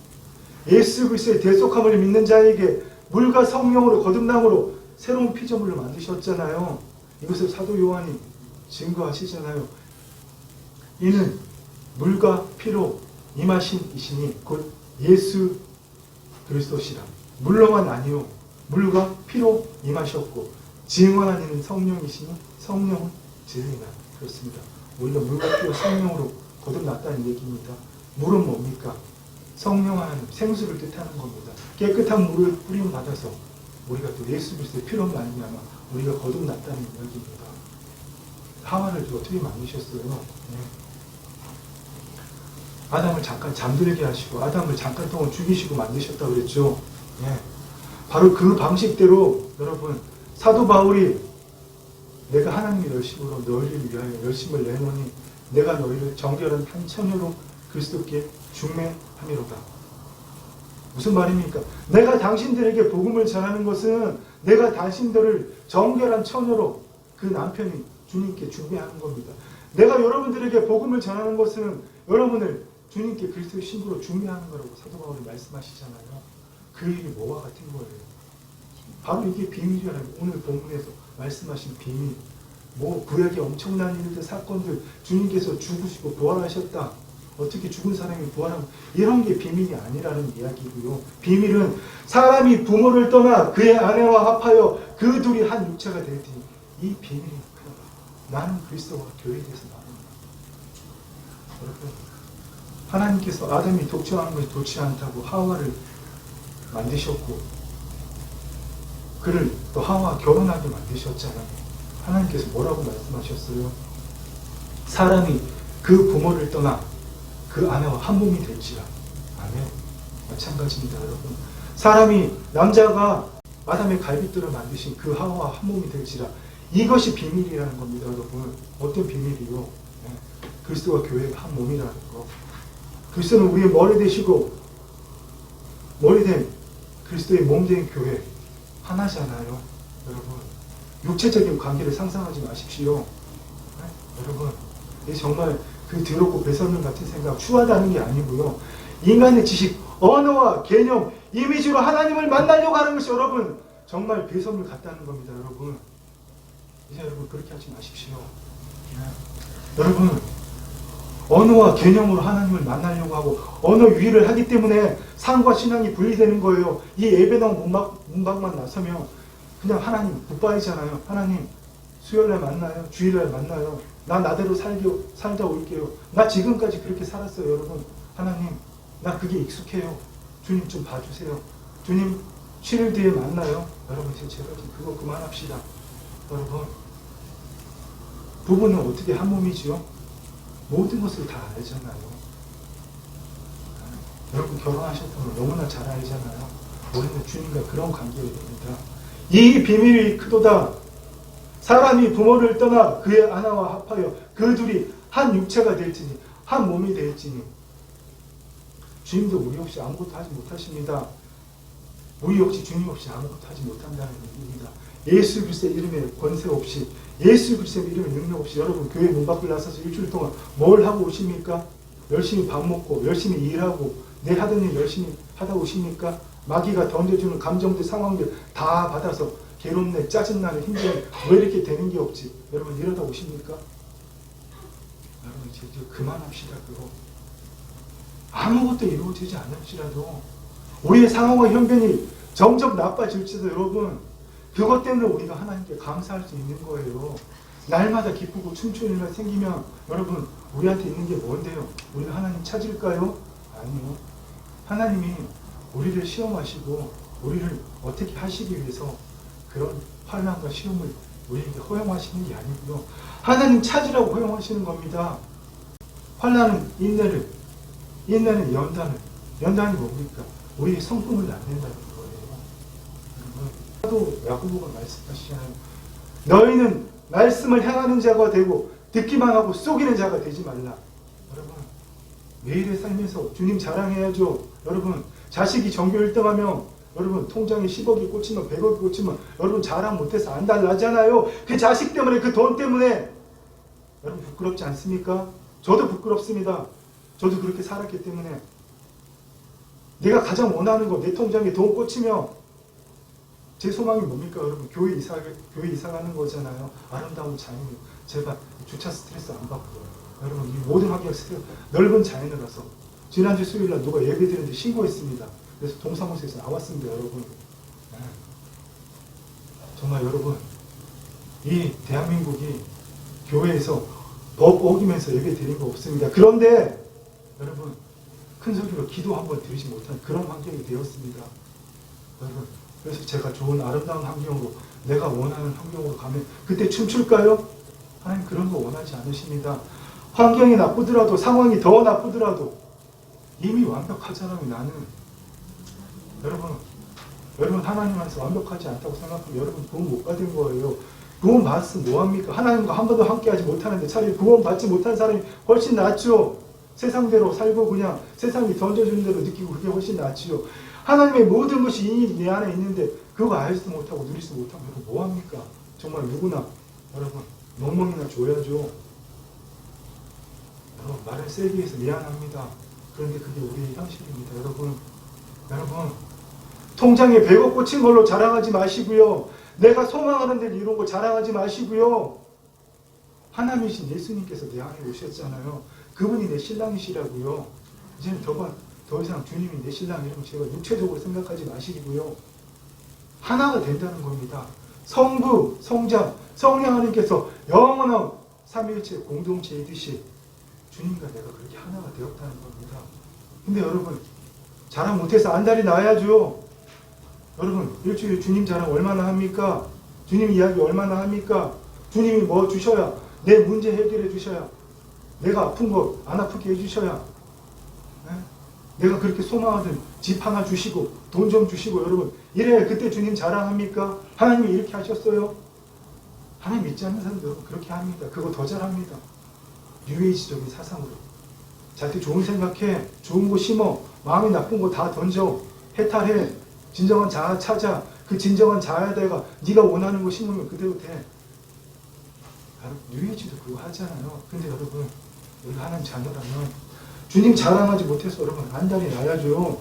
예수 그리스도의 대속함을 믿는 자에게 물과 성령으로 거듭남으로 새로운 피조물을 만드셨잖아요. 이것을 사도 요한이 증거하시잖아요. 이는 물과 피로 임하신 이시니 곧 예수 그리스도시라. 물로만 아니요 물과 피로 임하셨고 증언한 이는 성령이시니 성령은 진리라. 그렇습니다. 우리가 물과 피로 성령으로 거듭났다는 얘기입니다. 물은 뭡니까? 성령 하나님, 생수를 뜻하는 겁니다. 깨끗한 물을 뿌림 받아서 우리가 또 예수 그리스도의 피로 말미암아 우리가 거듭났다는 이야기입니다. 하와를 어떻게 만드셨어요? 네. 아담을 잠깐 잠들게 하시고 아담을 잠깐 동안 죽이시고 만드셨다고 그랬죠. 네. 바로 그 방식대로 여러분 사도 바울이 내가 하나님의 열심으로 너희를 위하여 열심을 내노니 내가 너희를 정결한 한 처녀로 그리스도께 중매함이로다. 무슨 말입니까? 내가 당신들에게 복음을 전하는 것은 내가 당신들을 정결한 처녀로 그 남편이 주님께 중매하는 겁니다. 내가 여러분들에게 복음을 전하는 것은 여러분을 주님께 그리스도의 신부로 중매하는 거라고 사도 바울이 말씀하시잖아요. 그 일이 뭐와 같은 거예요? 바로 이게 비밀이라는 오늘 본문에서 말씀하신 비밀. 뭐 구약의 엄청난 일들, 사건들, 주님께서 죽으시고 부활하셨다. 어떻게 죽은 사람이 부활하고 이런 게 비밀이 아니라는 이야기고요. 비밀은 사람이 부모를 떠나 그의 아내와 합하여 그 둘이 한 육체가 될 테니 이 비밀이 나는 그리스도와 교회돼서 나옵니다. 여러분, 하나님께서 아담이 독처하는 것이 좋지 않다고 하와를 만드셨고 그를 또 하와 결혼하게 만드셨잖아요. 하나님께서 뭐라고 말씀하셨어요? 사람이 그 부모를 떠나 그 아내와 한 몸이 될지라. 아멘. 마찬가지입니다, 여러분. 사람이 남자가 아담의 갈빗대로 만드신 그 하와와 한 몸이 될지라. 이것이 비밀이라는 겁니다, 여러분. 어떤 비밀이요? 네. 그리스도와 교회가 한 몸이라는 거. 그리스도는 우리의 머리 되시고 머리 된 그리스도의 몸 된 교회 하나잖아요, 여러분. 육체적인 관계를 상상하지 마십시오. 여러분, 이게 정말 그 더럽고 배설물 같은 생각, 추하다는 게 아니고요. 인간의 지식, 언어와 개념, 이미지로 하나님을 만나려고 하는 것이 여러분 정말 배설물 같다는 겁니다. 여러분, 이제 여러분 그렇게 하지 마십시오. 여러분, 언어와 개념으로 하나님을 만나려고 하고 언어 유희를 하기 때문에 상과 신앙이 분리되는 거예요. 이 예배당 문밖만 나서면 그냥 하나님 굿바이잖아요. 하나님 수요일날 만나요. 주일날 만나요. 나 나대로 살다 올게요. 나 지금까지 그렇게 살았어요. 여러분, 하나님 나 그게 익숙해요. 주님 좀 봐주세요. 주님 7일 뒤에 만나요. 여러분 제발 그거 그만합시다. 여러분, 부부는 어떻게 한 몸이지요? 모든 것을 다 알잖아요. 여러분 결혼하셨다면 너무나 잘 알잖아요. 우리는 주님과 그런 관계가 됩니다. 이 비밀이 크도다. 사람이 부모를 떠나 그의 아내와 합하여 그 둘이 한 육체가 될지니 한 몸이 될지니. 주님도 우리 없이 아무것도 하지 못하십니다. 우리 없이 주님 없이 아무것도 하지 못한다는 얘기입니다. 예수 그리스도의 이름에 권세 없이, 예수 그리스도의 이름에 능력 없이 여러분 교회 문 밖을 나서서 일주일 동안 뭘 하고 오십니까? 열심히 밥 먹고 열심히 일하고 내 하던 일 열심히 하다 오십니까? 마귀가 던져주는 감정들 상황들 다 받아서 괴롭네, 짜증나네, 힘들네, 왜 이렇게 되는 게 없지? 여러분 이러다 오십니까? 여러분 이제 그만합시다. 그거 아무것도 이루어지지 않을지라도 우리의 상황과 형편이 점점 나빠질지도 여러분 그것 때문에 우리가 하나님께 감사할 수 있는 거예요. 날마다 기쁘고 춤추는 일만 생기면 여러분 우리한테 있는 게 뭔데요? 우리가 하나님 찾을까요? 아니요. 하나님이 우리를 시험하시고 우리를 어떻게 하시기 위해서 그런 환난과 시험을 우리에게 허용하시는 게 아니고요. 하나님 찾으라고 허용하시는 겁니다. 환난은 인내를, 인내는 연단을. 연단이 뭡니까? 우리의 성품을 낳는다는 거예요. 또 야고보가 말씀하시잖아요. 너희는 말씀을 행하는 자가 되고 듣기만 하고 속이는 자가 되지 말라. 여러분 매일의 삶에서 주님 자랑해야죠. 여러분 자식이 전교 1등하면 여러분 통장에 10억이 꽂히면 100억이 꽂히면 여러분 자랑 못해서 안 달라잖아요. 그 자식 때문에 그 돈 때문에 여러분 부끄럽지 않습니까? 저도 부끄럽습니다. 저도 그렇게 살았기 때문에 내가 가장 원하는 거 내 통장에 돈 꽂히면 제 소망이 뭡니까? 여러분 교회 이사 가는 거잖아요. 아름다운 자연이 제발 주차 스트레스 안 받고 여러분 이 모든 환경 스트레스 넓은 자연을 와서 지난주 수요일날 누가 예배 드리는데 신고했습니다. 그래서 동사무소에서 나왔습니다. 여러분 정말 여러분 이 대한민국이 교회에서 법 어기면서 예배 드린 거 없습니다. 그런데 여러분 큰 소리로 기도 한번 드리지 못한 그런 환경이 되었습니다. 여러분 그래서 제가 좋은 아름다운 환경으로 내가 원하는 환경으로 가면 그때 춤출까요? 하나님 그런 거 원하지 않으십니다. 환경이 나쁘더라도 상황이 더 나쁘더라도 이미 완벽하잖아요. 나는 여러분 하나님 안에서 완벽하지 않다고 생각하면 여러분 구원 못 받은 거예요. 구원 받았으면 뭐합니까? 하나님과 한 번도 함께하지 못하는데 차라리 구원 받지 못한 사람이 훨씬 낫죠. 세상대로 살고 그냥 세상이 던져주는 대로 느끼고 그게 훨씬 낫지요. 하나님의 모든 것이 이미 내 안에 있는데 그거 알지도 못하고 누리지도 못하면 여러분 뭐합니까? 정말 누구나 여러분 멍멍이나 줘야죠. 여러분 말을 세게 해서 미안합니다. 그런데 그게 우리의 현실입니다. 여러분 통장에 100억 꽂힌 걸로 자랑하지 마시고요. 내가 소망하는 데를 이룬 거 자랑하지 마시고요. 하나님이신 예수님께서 내 안에 오셨잖아요. 그분이 내 신랑이시라고요. 이제는 더 이상 주님이 내 신랑이라고 제가 육체적으로 생각하지 마시고요. 하나가 된다는 겁니다. 성부, 성자, 성령 하나님께서 영원한 삼위일체 공동체이듯이 주님과 내가 그렇게 하나가 되었다는 겁니다. 근데 여러분 자랑 못해서 안달이 나야죠. 여러분 일주일 주님 자랑 얼마나 합니까? 주님 이야기 얼마나 합니까? 주님이 뭐 주셔야 내 문제 해결해 주셔야 내가 아픈 거 안 아프게 해주셔야 내가 그렇게 소망하던 집 하나 주시고 돈 좀 주시고 여러분 이래야 그때 주님 자랑합니까? 하나님이 이렇게 하셨어요? 하나님 믿지 않는 사람들 여러분 그렇게 합니다. 그거 더 잘합니다. 뉴에이지적인 사상으로 자기 좋은 생각해 좋은 거 심어 마음이 나쁜 거 다 던져 해탈해 진정한 자아 찾아 그 진정한 자아에다가 네가 원하는 거 심으면 그대로 돼. 뉴에이지도 그거 하잖아요. 근데 여러분, 우리가 하나님 자녀라면 주님 자랑하지 못해서 여러분 안달이 나야죠.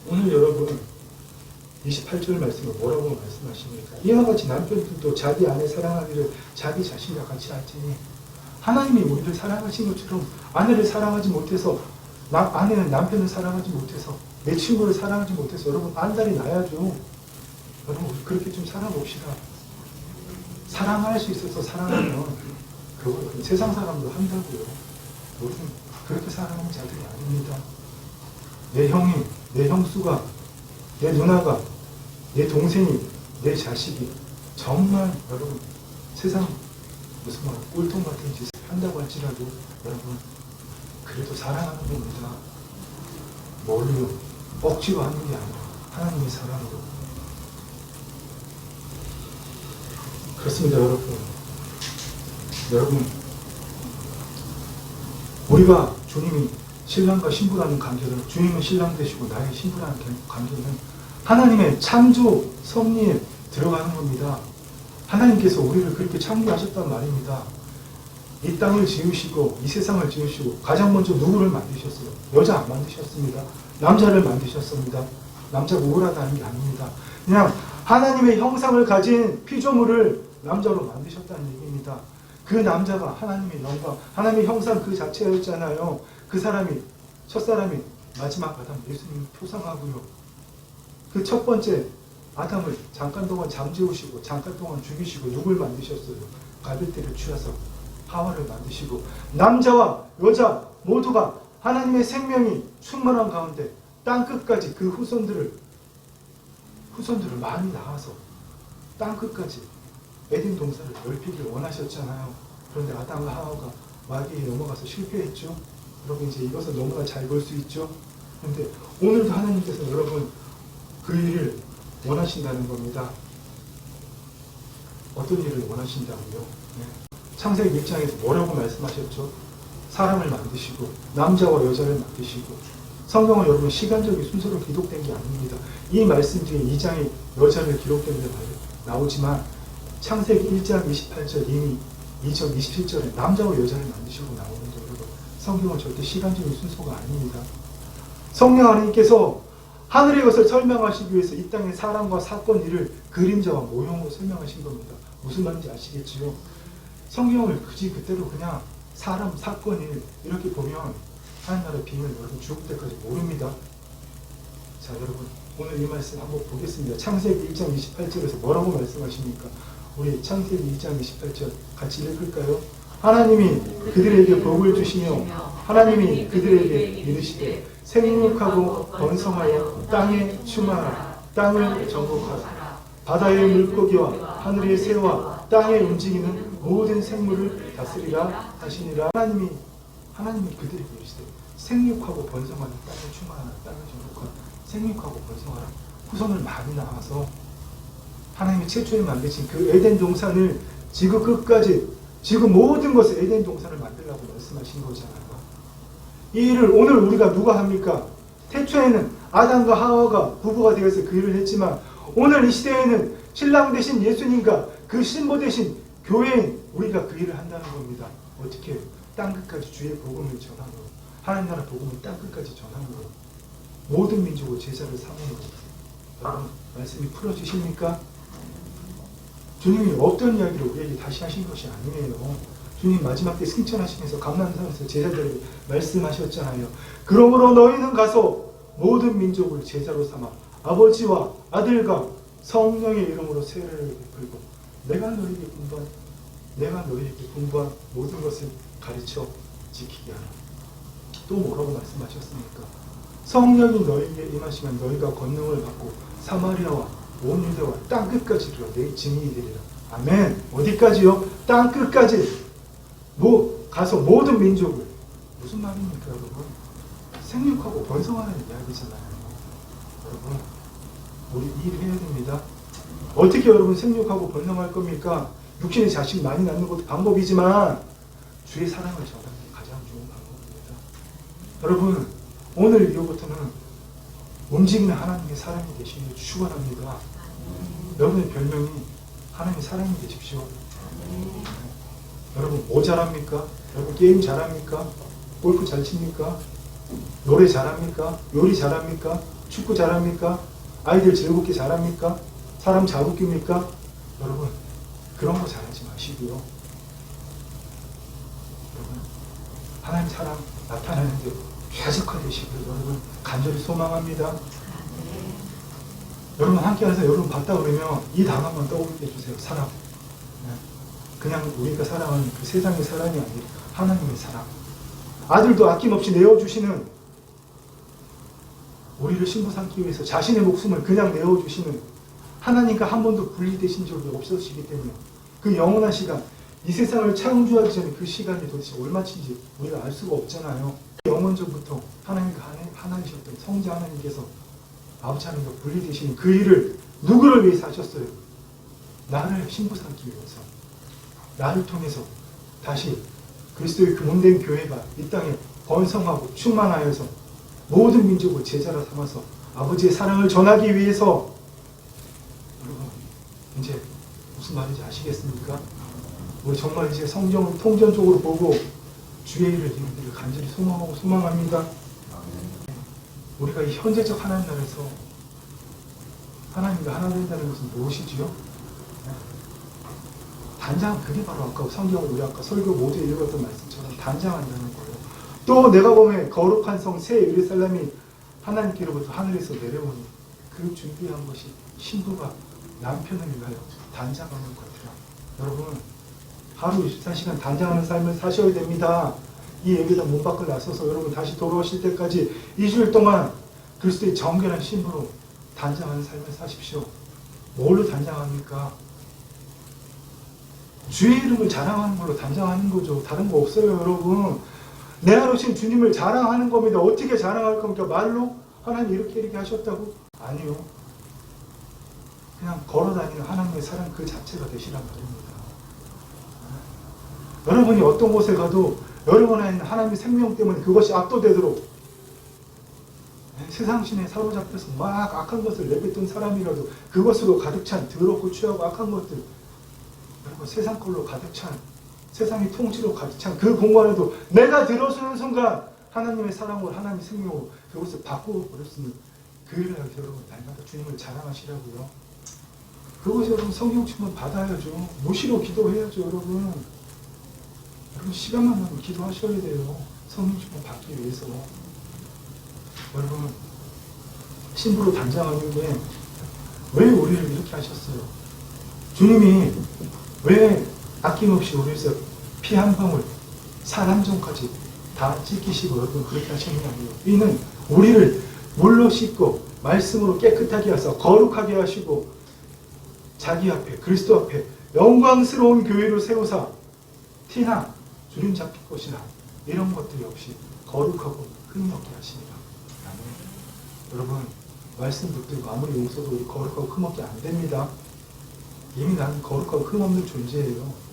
오늘 여러분 28절 말씀을 뭐라고 말씀하십니까? 이와 같이 남편들도 자기 아내 사랑하기를 자기 자신과 같이 할지니, 하나님이 우리를 사랑하신 것처럼 아내를 사랑하지 못해서, 아내는 남편을 사랑하지 못해서, 내 친구를 사랑하지 못해서 여러분 안달이 나야죠. 여러분 우리 그렇게 좀 살아봅시다. 사랑할 수 있어서 사랑하면 그걸 세상 사람도 한다고요. 우리는 그렇게 사랑하는 자들이 아닙니다. 내 형이, 내 형수가, 내 누나가, 내 동생이, 내 자식이 정말 여러분 세상 무슨 말 꼴통 같은 짓을 한다고 할지라도 여러분 그래도 사랑하는 겁니다. 뭘로 억지로 하는 게 아니라 하나님의 사랑으로. 그렇습니다, 여러분. 여러분, 우리가 주님이 신랑과 신부라는 관계를, 주님은 신랑 되시고 나의 신부라는 관계는 하나님의 창조 섭리에 들어가는 겁니다. 하나님께서 우리를 그렇게 창조하셨단 말입니다. 이 땅을 지으시고 이 세상을 지으시고 가장 먼저 누구를 만드셨어요? 여자 안 만드셨습니다. 남자를 만드셨습니다. 남자가 우울하다는 게 아닙니다. 그냥 하나님의 형상을 가진 피조물을 남자로 만드셨다는 얘기입니다. 그 남자가 하나님의 영광, 하나님의 형상 그 자체였잖아요. 그 사람이, 첫사람이 마지막 아담 예수님을 표상하고요. 그 첫 번째 아담을 잠깐 동안 잠재우시고 잠깐 동안 죽이시고 누굴 만드셨어요? 갈빗대를 취하서 하와를 만드시고, 남자와 여자 모두가 하나님의 생명이 충만한 가운데 땅끝까지 그 후손들을 많이 낳아서 땅끝까지 에덴 동산을 넓히기를 원하셨잖아요. 그런데 아담과 하와가 마귀에 넘어가서 실패했죠. 여러분 이제 이것을 너무나 잘 볼 수 있죠. 그런데 오늘도 하나님께서 여러분 그 일을 원하신다는 겁니다. 어떤 일을 원하신다고요? 네. 창세기 1장에서 뭐라고 말씀하셨죠? 사람을 만드시고 남자와 여자를 만드시고. 성경은 여러분 시간적인 순서로 기록된 게 아닙니다. 이 말씀 중에 2장에 여자를 기록된 데 나오지만 창세기 1장 28절 이미 2장 27절에 남자와 여자를 만드시고 나오는데 여러분 성경은 절대 시간적인 순서가 아닙니다. 성령 하나님께서 하늘의 것을 설명하시기 위해서 이 땅의 사람과 사건 일을 그림자와 모형으로 설명하신 겁니다. 무슨 말인지 아시겠지요? 성경을 그때로 그냥 사람, 사건, 일 이렇게 보면 하나님 나라의 비밀 여러분 죽을 때까지 모릅니다. 자 여러분 오늘 이 말씀 한번 보겠습니다. 창세기 1장 28절에서 뭐라고 말씀하십니까? 우리 창세기 2장 28절 같이 읽을까요? 하나님이 그들에게 복을 주시며 하나님이 그들에게 이르시되 생육하고 번성하여 땅에 충만하라. 땅을 정복하라. 바다의 물고기와 하늘의 새와 땅에 움직이는 모든 생물을 다스리라 하시니라. 하나님이 그들에게 이르시되 생육하고 번성하는 땅을 충만하라. 땅을 정복하라. 생육하고 번성하라. 후손을 많이 낳아서 하나님이 최초에 만드신 그 에덴 동산을 지구 끝까지, 지구 모든 것을 에덴 동산을 만들라고 말씀하신 거잖아요. 이 일을 오늘 우리가 누가 합니까? 태초에는 아담과 하와가 부부가 되어서 그 일을 했지만 오늘 이 시대에는 신랑 되신 예수님과 그 신부 되신 교회인 우리가 그 일을 한다는 겁니다. 어떻게? 땅끝까지 주의 복음을 전함으로, 하나님 나라 복음을 땅끝까지 전함으로, 모든 민족을 제자를 삼음으로. 여러분 말씀이 풀어지십니까? 주님이 어떤 이야기를 우리에게 다시 하신 것이 아니에요. 주님 마지막 때 승천하시면서 감람산에서 제자들에게 말씀하셨잖아요. 그러므로 너희는 가서 모든 민족을 제자로 삼아 아버지와 아들과 성령의 이름으로 세례를 베풀고 내가 너희에게 분부한 모든 것을 가르쳐 지키게 하라. 또 뭐라고 말씀하셨습니까? 성령이 너희에게 임하시면 너희가 권능을 받고 사마리아와 온 유대와 땅끝까지 이르러 내 증인이 되리라. 아멘. 어디까지요? 땅끝까지 가서 모든 민족을. 무슨 말입니까 여러분? 생육하고 번성하는 이야기잖아요. 여러분 우리 이 일을 해야 됩니다. 어떻게 여러분 생육하고 번성할 겁니까? 육신의 자식 많이 낳는 것도 방법이지만 주의 사랑을 전하는 게 가장 좋은 방법입니다. 여러분 오늘 이후부터는 움직이는 하나님의 사랑이 되시기를 축원합니다. 여러분의 별명이 하나님의 사랑이 되십시오. 여러분 뭐 잘합니까? 여러분 게임 잘합니까? 골프 잘 칩니까? 노래 잘합니까? 요리 잘합니까? 축구 잘합니까? 아이들 즐겁게 잘합니까? 사람 잘 웃깁니까? 여러분 그런 거 잘하지 마시고요. 여러분 하나님 사랑 나타나는데 최적화되시길 여러분 간절히 소망합니다. 여러분 함께해서 여러분 봤다 그러면 이 단어만 떠올리게 해주세요. 사랑. 그냥 우리가 사랑하는 그 세상의 사랑이 아니라 하나님의 사랑. 아들도 아낌없이 내어주시는, 우리를 신부 삼기 위해서 자신의 목숨을 그냥 내어주시는 하나님과 한 번도 분리되신 적이 없으시기 때문에 그 영원한 시간, 이 세상을 창조하기 전에 그 시간이 도대체 얼마치인지 우리가 알 수가 없잖아요. 영원전부터 하나님과 하나이셨던 성자 하나님께서 아버지 하나님과 분리되시는 그 일을 누구를 위해서 하셨어요? 나를 신부 삼기 위해서, 나를 통해서 다시 그리스도의 금은된 교회가 이 땅에 번성하고 충만하여서 모든 민족을 제자로 삼아서 아버지의 사랑을 전하기 위해서. 여러분 이제 무슨 말인지 아시겠습니까? 우리 정말 이제 성경을 통전적으로 보고 주의 일을 이루기를 간절히 소망하고 소망합니다. 우리가 이 현재적 하나님 나라에서 하나님과 하나 된다는 것은 무엇이지요? 단장, 그게 바로 아까 성경을 우리 아까 설교 모두에 읽었던 말씀처럼 단장한다는 거예요. 또 내가 보면 거룩한 성 새 예루살렘이 하나님께로부터 하늘에서 내려오니 그 준비한 것이 신부가 남편을 위하여 단장하는 것 같아요. 여러분 하루 24시간 단장하는 삶을 사셔야 됩니다. 이 예배당 문 밖을 나서서 여러분 다시 돌아오실 때까지 2주일 동안 그리스도의 정결한 신부로 단장하는 삶을 사십시오. 뭘로 단장합니까? 주의 이름을 자랑하는 걸로 단장하는 거죠. 다른 거 없어요, 여러분. 내 안에 오신 주님을 자랑하는 겁니다. 어떻게 자랑할 겁니까? 말로? 하나님 이렇게 하셨다고? 아니요. 그냥 걸어다니는 하나님의 사랑 그 자체가 되시란 말입니다. 여러분이 어떤 곳에 가도 여러분 안에 있는 하나님의 생명 때문에 그것이 압도되도록, 세상 신에 사로잡혀서 막 악한 것을 내뱉던 사람이라도 그것으로 가득 찬 더럽고 취하고 악한 것들, 여러분 세상 걸로 가득 찬, 세상의 통치로 가득 찬 그 공간에도 내가 들어서는 순간 하나님의 사랑으로, 하나님의 생명으로 그것을 바꾸어 버릴 수 있는 그 일을 위해서 여러분 날마다 주님을 자랑하시라고요. 그것을 여러분 성령 충만 받아야죠. 무시로 기도해야죠. 여러분 시간만 나면 기도하셔야 돼요. 성령 충만 받기 위해서. 여러분 신부로 단장하는 게 왜 우리를 이렇게 하셨어요? 주님이 왜 아낌없이 우리에서 피 한 방울, 살 한 점까지 다 찢기시고 여러분 그렇게 하셨냐고요. 이는 우리를 물로 씻고 말씀으로 깨끗하게 하사 거룩하게 하시고 자기 앞에, 그리스도 앞에 영광스러운 교회로 세우사 티나 주름 잡힐 것이나 이런 것들이 없이 거룩하고 흠없게 하십니다. 여러분 말씀 붙들고 아무리 용서도 우리 거룩하고 흠없게 안 됩니다. 이미 나는 거룩하고 흠없는 존재예요.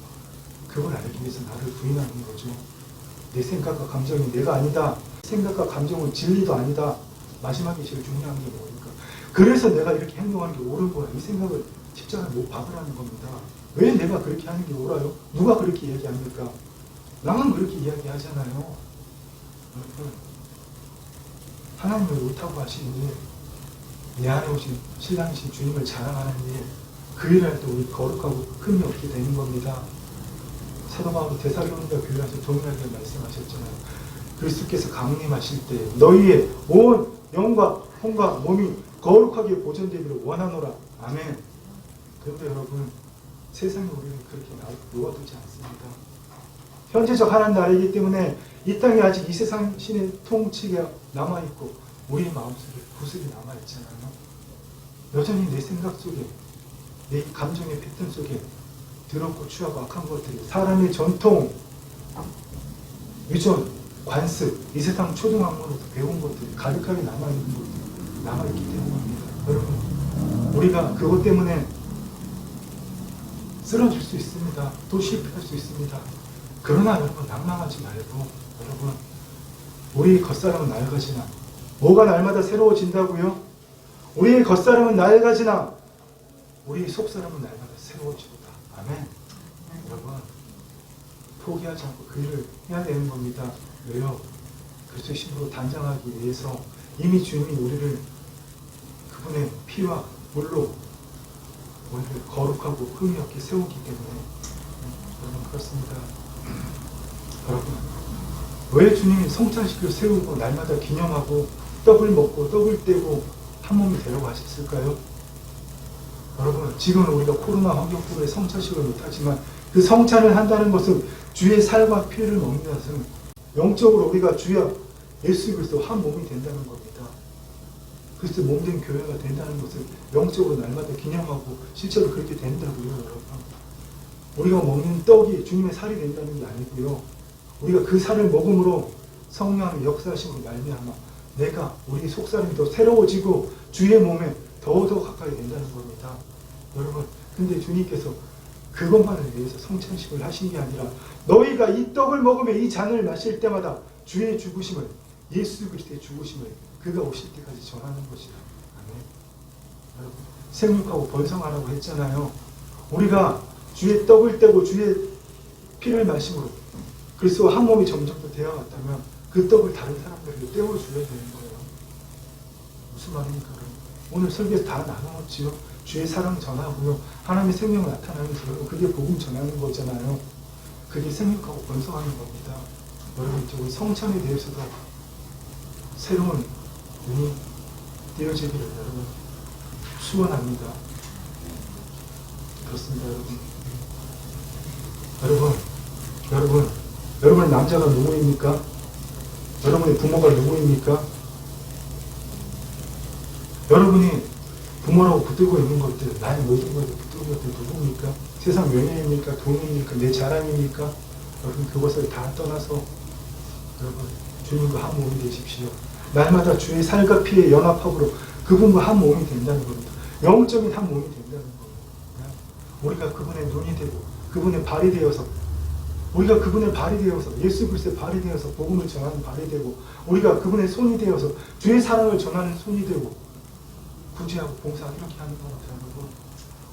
그걸 알기 위해서 나를 부인하는 거죠. 내 생각과 감정이 내가 아니다. 생각과 감정은 진리도 아니다. 마지막에 제일 중요한 게 뭐니까. 그래서 내가 이렇게 행동하는 게 옳은 거야. 이 생각을 십자가에 못 박으라는 겁니다. 왜 내가 그렇게 하는 게 옳아요? 누가 그렇게 이야기합니까? 나만 그렇게 이야기하잖아요. 여러분, 하나님을 옳다고 하시는 일, 내 안에 오신 신랑이신 주님을 자랑하는 일, 그 일을 할 때 우리 거룩하고 흠이 없게 되는 겁니다. 사도 바울이 데살로니가 교회에서 동일하게 말씀하셨잖아요. 그리스도께서 강림하실 때 너희의 온 영과 혼과 몸이 거룩하게 보존되기를 원하노라. 아멘. 그런데 여러분 세상에 우리는 그렇게 놓아두지 않습니다. 현재적 하나님 나라이기 때문에 이 땅에 아직 이 세상 신의 통치가 남아있고 우리의 마음속에 구슬이 남아있잖아요. 여전히 내 생각 속에, 내 감정의 패턴 속에 더럽고 취하고 악한 것들이, 사람의 전통, 유전, 관습, 이 세상 초등학문으로서 배운 것들이 가득하게 남아있는 것들이 남아있기 때문입니다. 여러분 우리가 그것 때문에 쓰러질 수 있습니다. 또 실패할 수 있습니다. 그러나 여러분 낭망하지 말고, 여러분 우리의 겉사람은 낡아지나 뭐가 날마다 새로워진다고요? 우리의 겉사람은 낡아지나 우리의 속사람은 날마다 새로워지도다. 아멘. 여러분 포기하지 않고 그 일을 해야 되는 겁니다. 왜요? 그리스도의 신부로 단장하기 위해서 이미 주님이 우리를 그분의 피와 물로 우리를 거룩하고 흠이 없게 세우기 때문에 여러분 그렇습니다. 여러분 왜 주님이 성찬식을 세우고 날마다 기념하고 떡을 먹고 떡을 떼고 한 몸이 되려고 하셨을까요? 여러분 지금은 우리가 코로나 환경 때문에 성찬식을 못하지만 그 성찬을 한다는 것은 주의 살과 피를 먹는 것은 영적으로 우리가 주여 예수 그리스도 한 몸이 된다는 겁니다. 그리스도 몸된 교회가 된다는 것을 영적으로 날마다 기념하고 실제로 그렇게 된다고요. 여러분 우리가 먹는 떡이 주님의 살이 된다는 게 아니고요. 우리가 그 살을 먹음으로 성령의 역사심으로 말미암아 내가 우리 속사람이 더 새로워지고 주의 몸에 더더 가까이 된다는 겁니다. 여러분 근데 주님께서 그것만을 위해서 성찬식을 하신 게 아니라 너희가 이 떡을 먹으며 이 잔을 마실 때마다 주의 죽으심을 예수 그리스도의 죽으심을 그가 오실 때까지 전하는 것이라. 아멘. 여러분 생육하고 번성하라고 했잖아요. 우리가 주의 떡을 떼고 주의 피를 마심으로 그리스도와 한 몸이 점점 더 되어갔다면 그 떡을 다른 사람들에게 떼어줘야 되는 거예요. 무슨 말입니까? 오늘 설교에서 다 나눠놓지요. 주의 사랑 전하고요. 하나님의 생명을 나타나면서 그게 복음 전하는 거잖아요. 그게 생육하고 번성하는 겁니다. 여러분 우리 성찬에 대해서도 새로운 눈이 띄어지기를 여러분 축원합니다. 그렇습니다. 여러분의 남자가 누구입니까? 여러분의 부모가 누구입니까? 여러분이 부모라고 붙들고 있는 것들, 나의 모든 것을 붙들고 있는 것들 누구입니까? 세상 명예입니까? 돈입니까? 내 자랑입니까? 여러분 그것을 다 떠나서 여러분 주님과 한 몸이 되십시오. 날마다 주의 살과 피의 연합합으로 그분과 한 몸이 된다는 겁니다. 영적인 한 몸이 된다는 겁니다. 우리가 그분의 눈이 되고 그분의 발이 되어서 우리가 그분의 발이 되어서 예수 그리스도의 발이 되어서 복음을 전하는 발이 되고 우리가 그분의 손이 되어서 주의 사랑을 전하는 손이 되고 구제하고 봉사하고 이렇게 하는 겁니다. 여러분.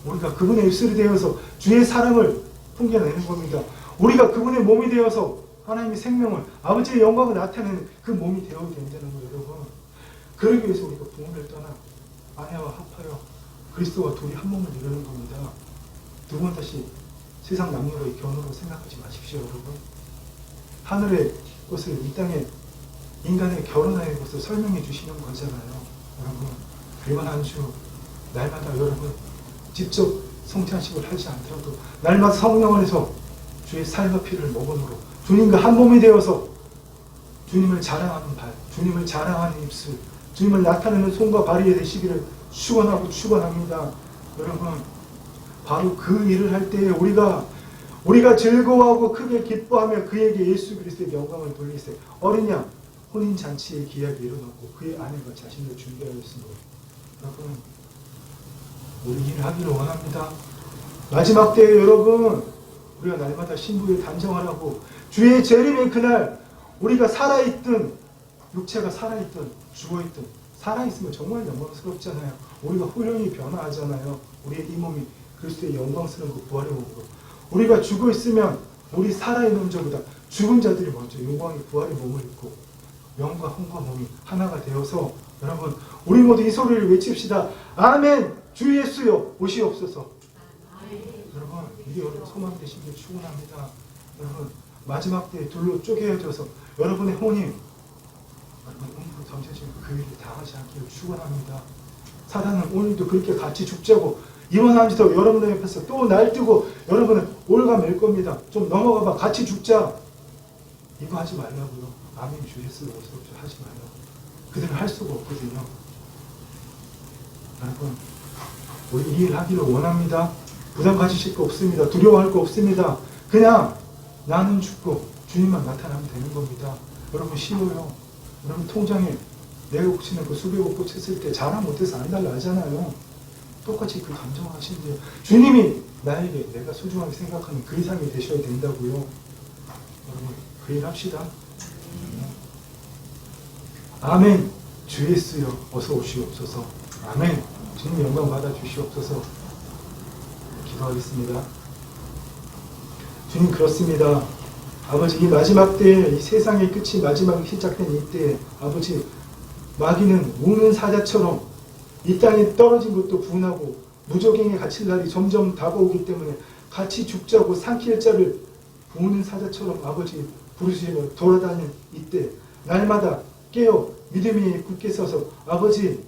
우리가 그분의 입술이 되어서 주의 사랑을 풍겨내는 겁니다. 우리가 그분의 몸이 되어서 하나님의 생명을 아버지의 영광을 나타내는 그 몸이 되어야 된다는 거예요. 여러분. 그러기 위해서 우리가 부모를 떠나 아내와 합하여 그리스도와 둘이 한 몸을 이루는 겁니다. 두 번 다시 세상 남녀의 견우로 생각하지 마십시오. 여러분. 하늘의 것을 이 땅에 인간의 결혼하는 것을 설명해 주시는 거잖아요. 여러분. 이번 한 주 날마다 여러분 직접 성찬식을 하지 않더라도 날마다 성령 안에서 주의 살과 피를 먹음으로 주님과 한 몸이 되어서 주님을 자랑하는 발, 주님을 자랑하는 입술, 주님을 나타내는 손과 발이 되시기를 축원합니다. 여러분 바로 그 일을 할 때에 우리가 즐거워하고 크게 기뻐하며 그에게 예수 그리스도의 영광을 돌리세. 어린 양 혼인 잔치에 기약을 이뤄놓고 그의 아내가 자신을 준비하였으므로 여러분 우리 일을 하기를 원합니다. 마지막 때에 여러분 우리가 날마다 신부에 단정하라고 주의 재림의 그날 우리가 살아있든 육체가 살아있든 죽어있든 살아있으면 정말 영광스럽잖아요. 우리가 훈련이 변화하잖아요. 우리의 이 몸이 그리스도의 영광스러운 그 부활의 몸으로 우리가 죽어있으면 우리 살아있는 자보다 죽은 자들이 먼저 영광의 부활의 몸을 입고 영과 혼과 몸이 하나가 되어서 여러분 우리 모두 이 소리를 외칩시다. 아멘. 주 예수여 오시옵소서. 여러분 이게 여러분 소망 되시길 축원합니다. 여러분 마지막 때에 둘로 쪼개져서 여러분의 혼이 여러분 음부로 던져지는 그 일을 당하지 않기를 축원합니다. 사단은 오늘도 그렇게 같이 죽자고 이원하면서 여러분의 옆에서 또 날뛰고 여러분은 올가맬 겁니다. 좀 넘어가봐 같이 죽자 이거 하지 말라고요. 아멘 주 예수 오시옵소서 하지 말라고. 그들은 할 수가 없거든요. 여러분 우리 이 일 하기를 원합니다. 부담 가지실 거 없습니다. 두려워할 거 없습니다. 그냥 나는 죽고 주님만 나타나면 되는 겁니다. 여러분 쉬워요. 여러분 통장에 내가 꽂히는 그 수백억 꽂혔을 때 자랑 못해서 안 달라하잖아요. 똑같이 그 감정을 하시는데요. 주님이 나에게 내가 소중하게 생각하는 그 이상이 되셔야 된다고요. 여러분 그 일 합시다. 아멘. 주 예수여 어서 오시옵소서. 아멘. 주님 영광 받아 주시옵소서. 기도하겠습니다. 주님 그렇습니다. 아버지, 이 마지막 때에, 이 세상의 끝이 마지막에 시작된 이때에 아버지, 마귀는 우는 사자처럼 이 땅에 떨어진 것도 분하고 무적행에 갇힐 날이 점점 다가오기 때문에 같이 죽자고 삼킬 자를 우는 사자처럼 아버지 부르짖으며 돌아다니는 이때 날마다 깨어 믿음이 굳게 서서 아버지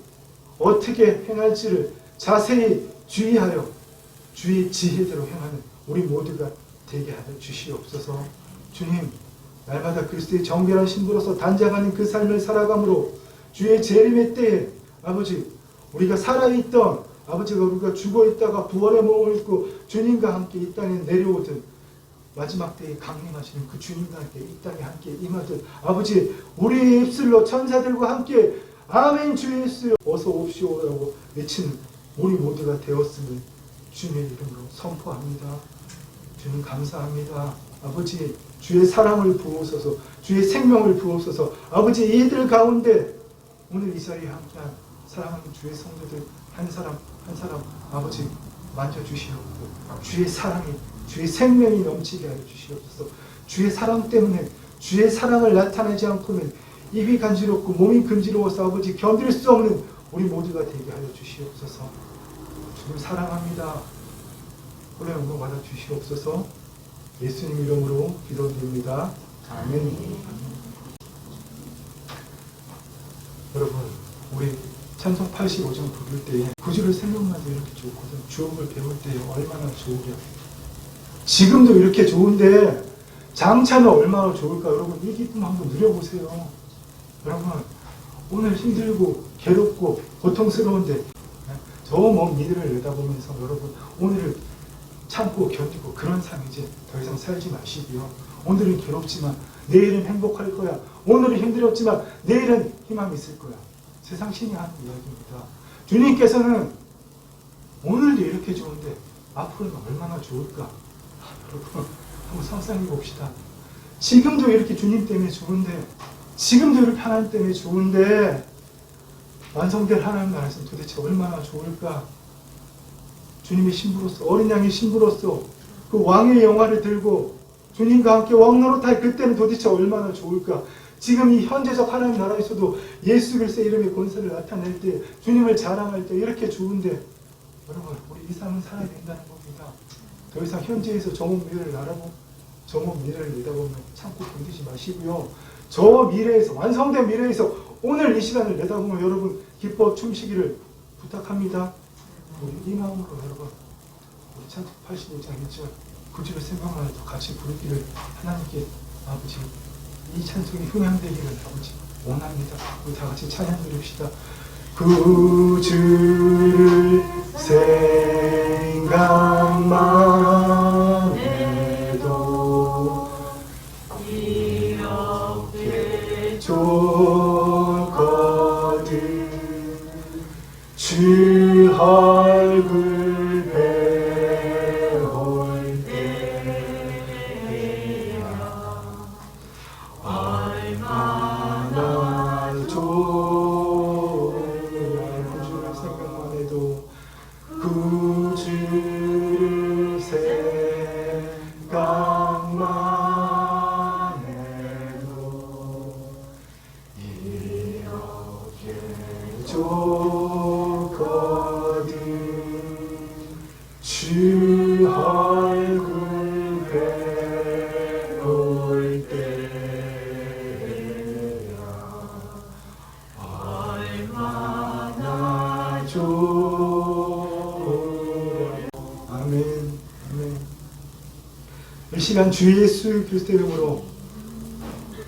어떻게 행할지를 자세히 주의하여 주의 지혜대로 행하는 우리 모두가 되게 하여 주시옵소서. 주님, 날마다 그리스도의 정결한 신부로서 단장하는 그 삶을 살아감으로 주의 재림의 때에 아버지 우리가 살아있던 아버지가 우리가 죽어있다가 부활의 몸을 입고 주님과 함께 이 땅에 내려오든 마지막 때에 강림하시는 그 주님과 함께 이 땅에 함께 임하듯 아버지 우리의 입술로 천사들과 함께 아멘 주 예수여 어서 옵시오라고 외치는 우리 모두가 되었음을 주님의 이름으로 선포합니다. 주님 감사합니다. 아버지 주의 사랑을 부으소서 주의 생명을 부으소서 아버지 이들 가운데 오늘 이 자리에 함께한 사랑하는 주의 성도들 한 사람 한 사람 아버지 만져주시옵고 주의 사랑이 주의 생명이 넘치게 하여 주시옵소서. 주의 사랑 때문에 주의 사랑을 나타내지 않고는 입이 간지럽고 몸이 근지러워서 아버지 견딜 수 없는 우리 모두가 되게 하여 주시옵소서. 주님 사랑합니다. 오늘 영광 받아 주시옵소서. 예수님 이름으로 기도드립니다. 아멘. 여러분 우리 찬송 85장 부를 때에 구주를 생각만 해도 이렇게 좋거든. 주옥을 배울 때 얼마나 좋으려. 지금도 이렇게 좋은데 장차는 얼마나 좋을까. 여러분 이 기쁨 한번 누려보세요. 여러분 오늘 힘들고 괴롭고 고통스러운데 저 먼 미래를 내다보면서 여러분 오늘을 참고 견디고 그런 삶 이제 더 이상 살지 마시고요. 오늘은 괴롭지만 내일은 행복할 거야. 오늘은 힘들었지만 내일은 희망이 있을 거야. 세상 신이 하는 이야기입니다. 주님께서는 오늘도 이렇게 좋은데 앞으로는 얼마나 좋을까. 여러분 한번 상상해 봅시다. 지금도 이렇게 주님 때문에 좋은데 지금도 이렇게 하나님 때문에 좋은데 완성될 하나님 나라에서 도대체 얼마나 좋을까. 주님의 신부로서 어린 양의 신부로서 그 왕의 영화를 들고 주님과 함께 왕노릇할 그때는 도대체 얼마나 좋을까. 지금 이 현재적 하나님 나라에서도 예수 그리스도의 이름의 권세를 나타낼 때 주님을 자랑할 때 이렇게 좋은데 여러분 우리 이 삶은 살아야 된다는 겁니다. 더 이상 현재에서 저 먼 미래를 날아보고 저 먼 미래를 내다보면 참고 견디지 마시고요. 저 미래에서 완성된 미래에서 오늘 이 시간을 내다보면 여러분 기뻐 춤시기를 부탁합니다. 우리 이 마음으로 여러분 우리 찬송 85장 1절 구주를 생각만 해도 같이 부르기를 하나님께 아버지 이 찬송이 흥향되기를 아버지 원합니다. 우리 다 같이 찬양 드립시다. 구주를 생각만 해도 이렇게 좋거든. 주 얼굴 배울 때야 얼마나 좋으냐. 구주를 생각만 해도 구주를 생각만 해도 이렇게 좋거든. 주 얼굴 배울 때야 얼마나 좋으랴. 아멘. 아멘. 이 시간 주 예수 그리스도의 이름으로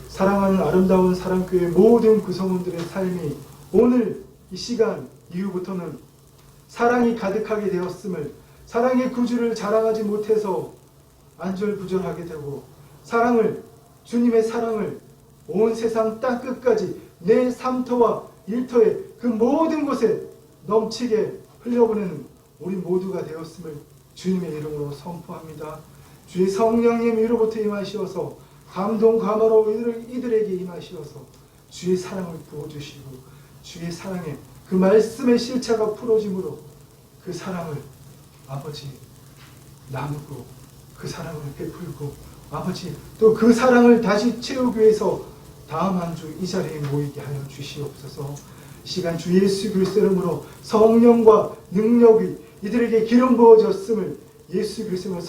사랑하는 아름다운 사랑교회 모든 구성원들의 삶이 오늘 이 시간 이후부터는 사랑이 가득하게 되었음을, 사랑의 구주를 자랑하지 못해서 안절부절하게 되고 사랑을, 주님의 사랑을 온 세상 땅끝까지 내 삶터와 일터에 그 모든 곳에 넘치게 흘려보내는 우리 모두가 되었음을 주님의 이름으로 선포합니다. 주의 성령님 위로부터 임하시어서 감동 감화로 이들에게 임하시어서 주의 사랑을 부어주시고 주의 사랑에 그 말씀의 실체가 풀어짐으로 그 사랑을 아버지 나누고 그 사랑을 베풀고 아버지 또 그 사랑을 다시 채우기 위해서 다음 한 주 이 자리에 모이게 하여 주시옵소서. 시간 주 예수 그리스도 이름으로 성령과 능력이 이들에게 기름 부어졌음을 예수 그리스도로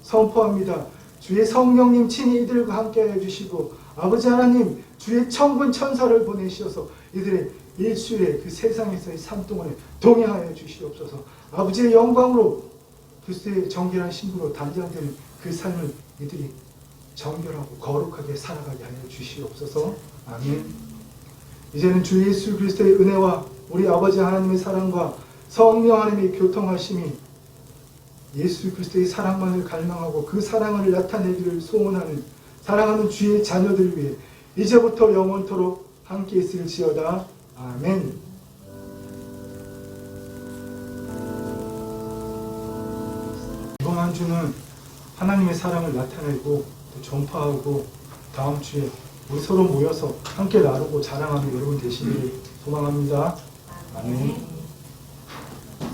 선포합니다. 주의 성령님 친히 이들과 함께하여 주시고 아버지 하나님 주의 천군 천사를 보내셔서 이들의 일주일의 그 세상에서의 삶 동안에 동행하여 주시옵소서. 아버지의 영광으로 그리스도의 정결한 신부로 단장되는 그 삶을 이들이 정결하고 거룩하게 살아가게 하여 주시옵소서. 아멘. 이제는 주 예수 그리스도의 은혜와 우리 아버지 하나님의 사랑과 성령 하나님의 교통하심이 예수 그리스도의 사랑만을 갈망하고 그 사랑을 나타내기를 소원하는 사랑하는 주의 자녀들을 위해 이제부터 영원토록 함께 있을지어다. 아멘. 이번 한 주는 하나님의 사랑을 나타내고 또 전파하고 다음 주에 우리 서로 모여서 함께 나누고 자랑하는 여러분 되시기를 소망합니다. 아멘.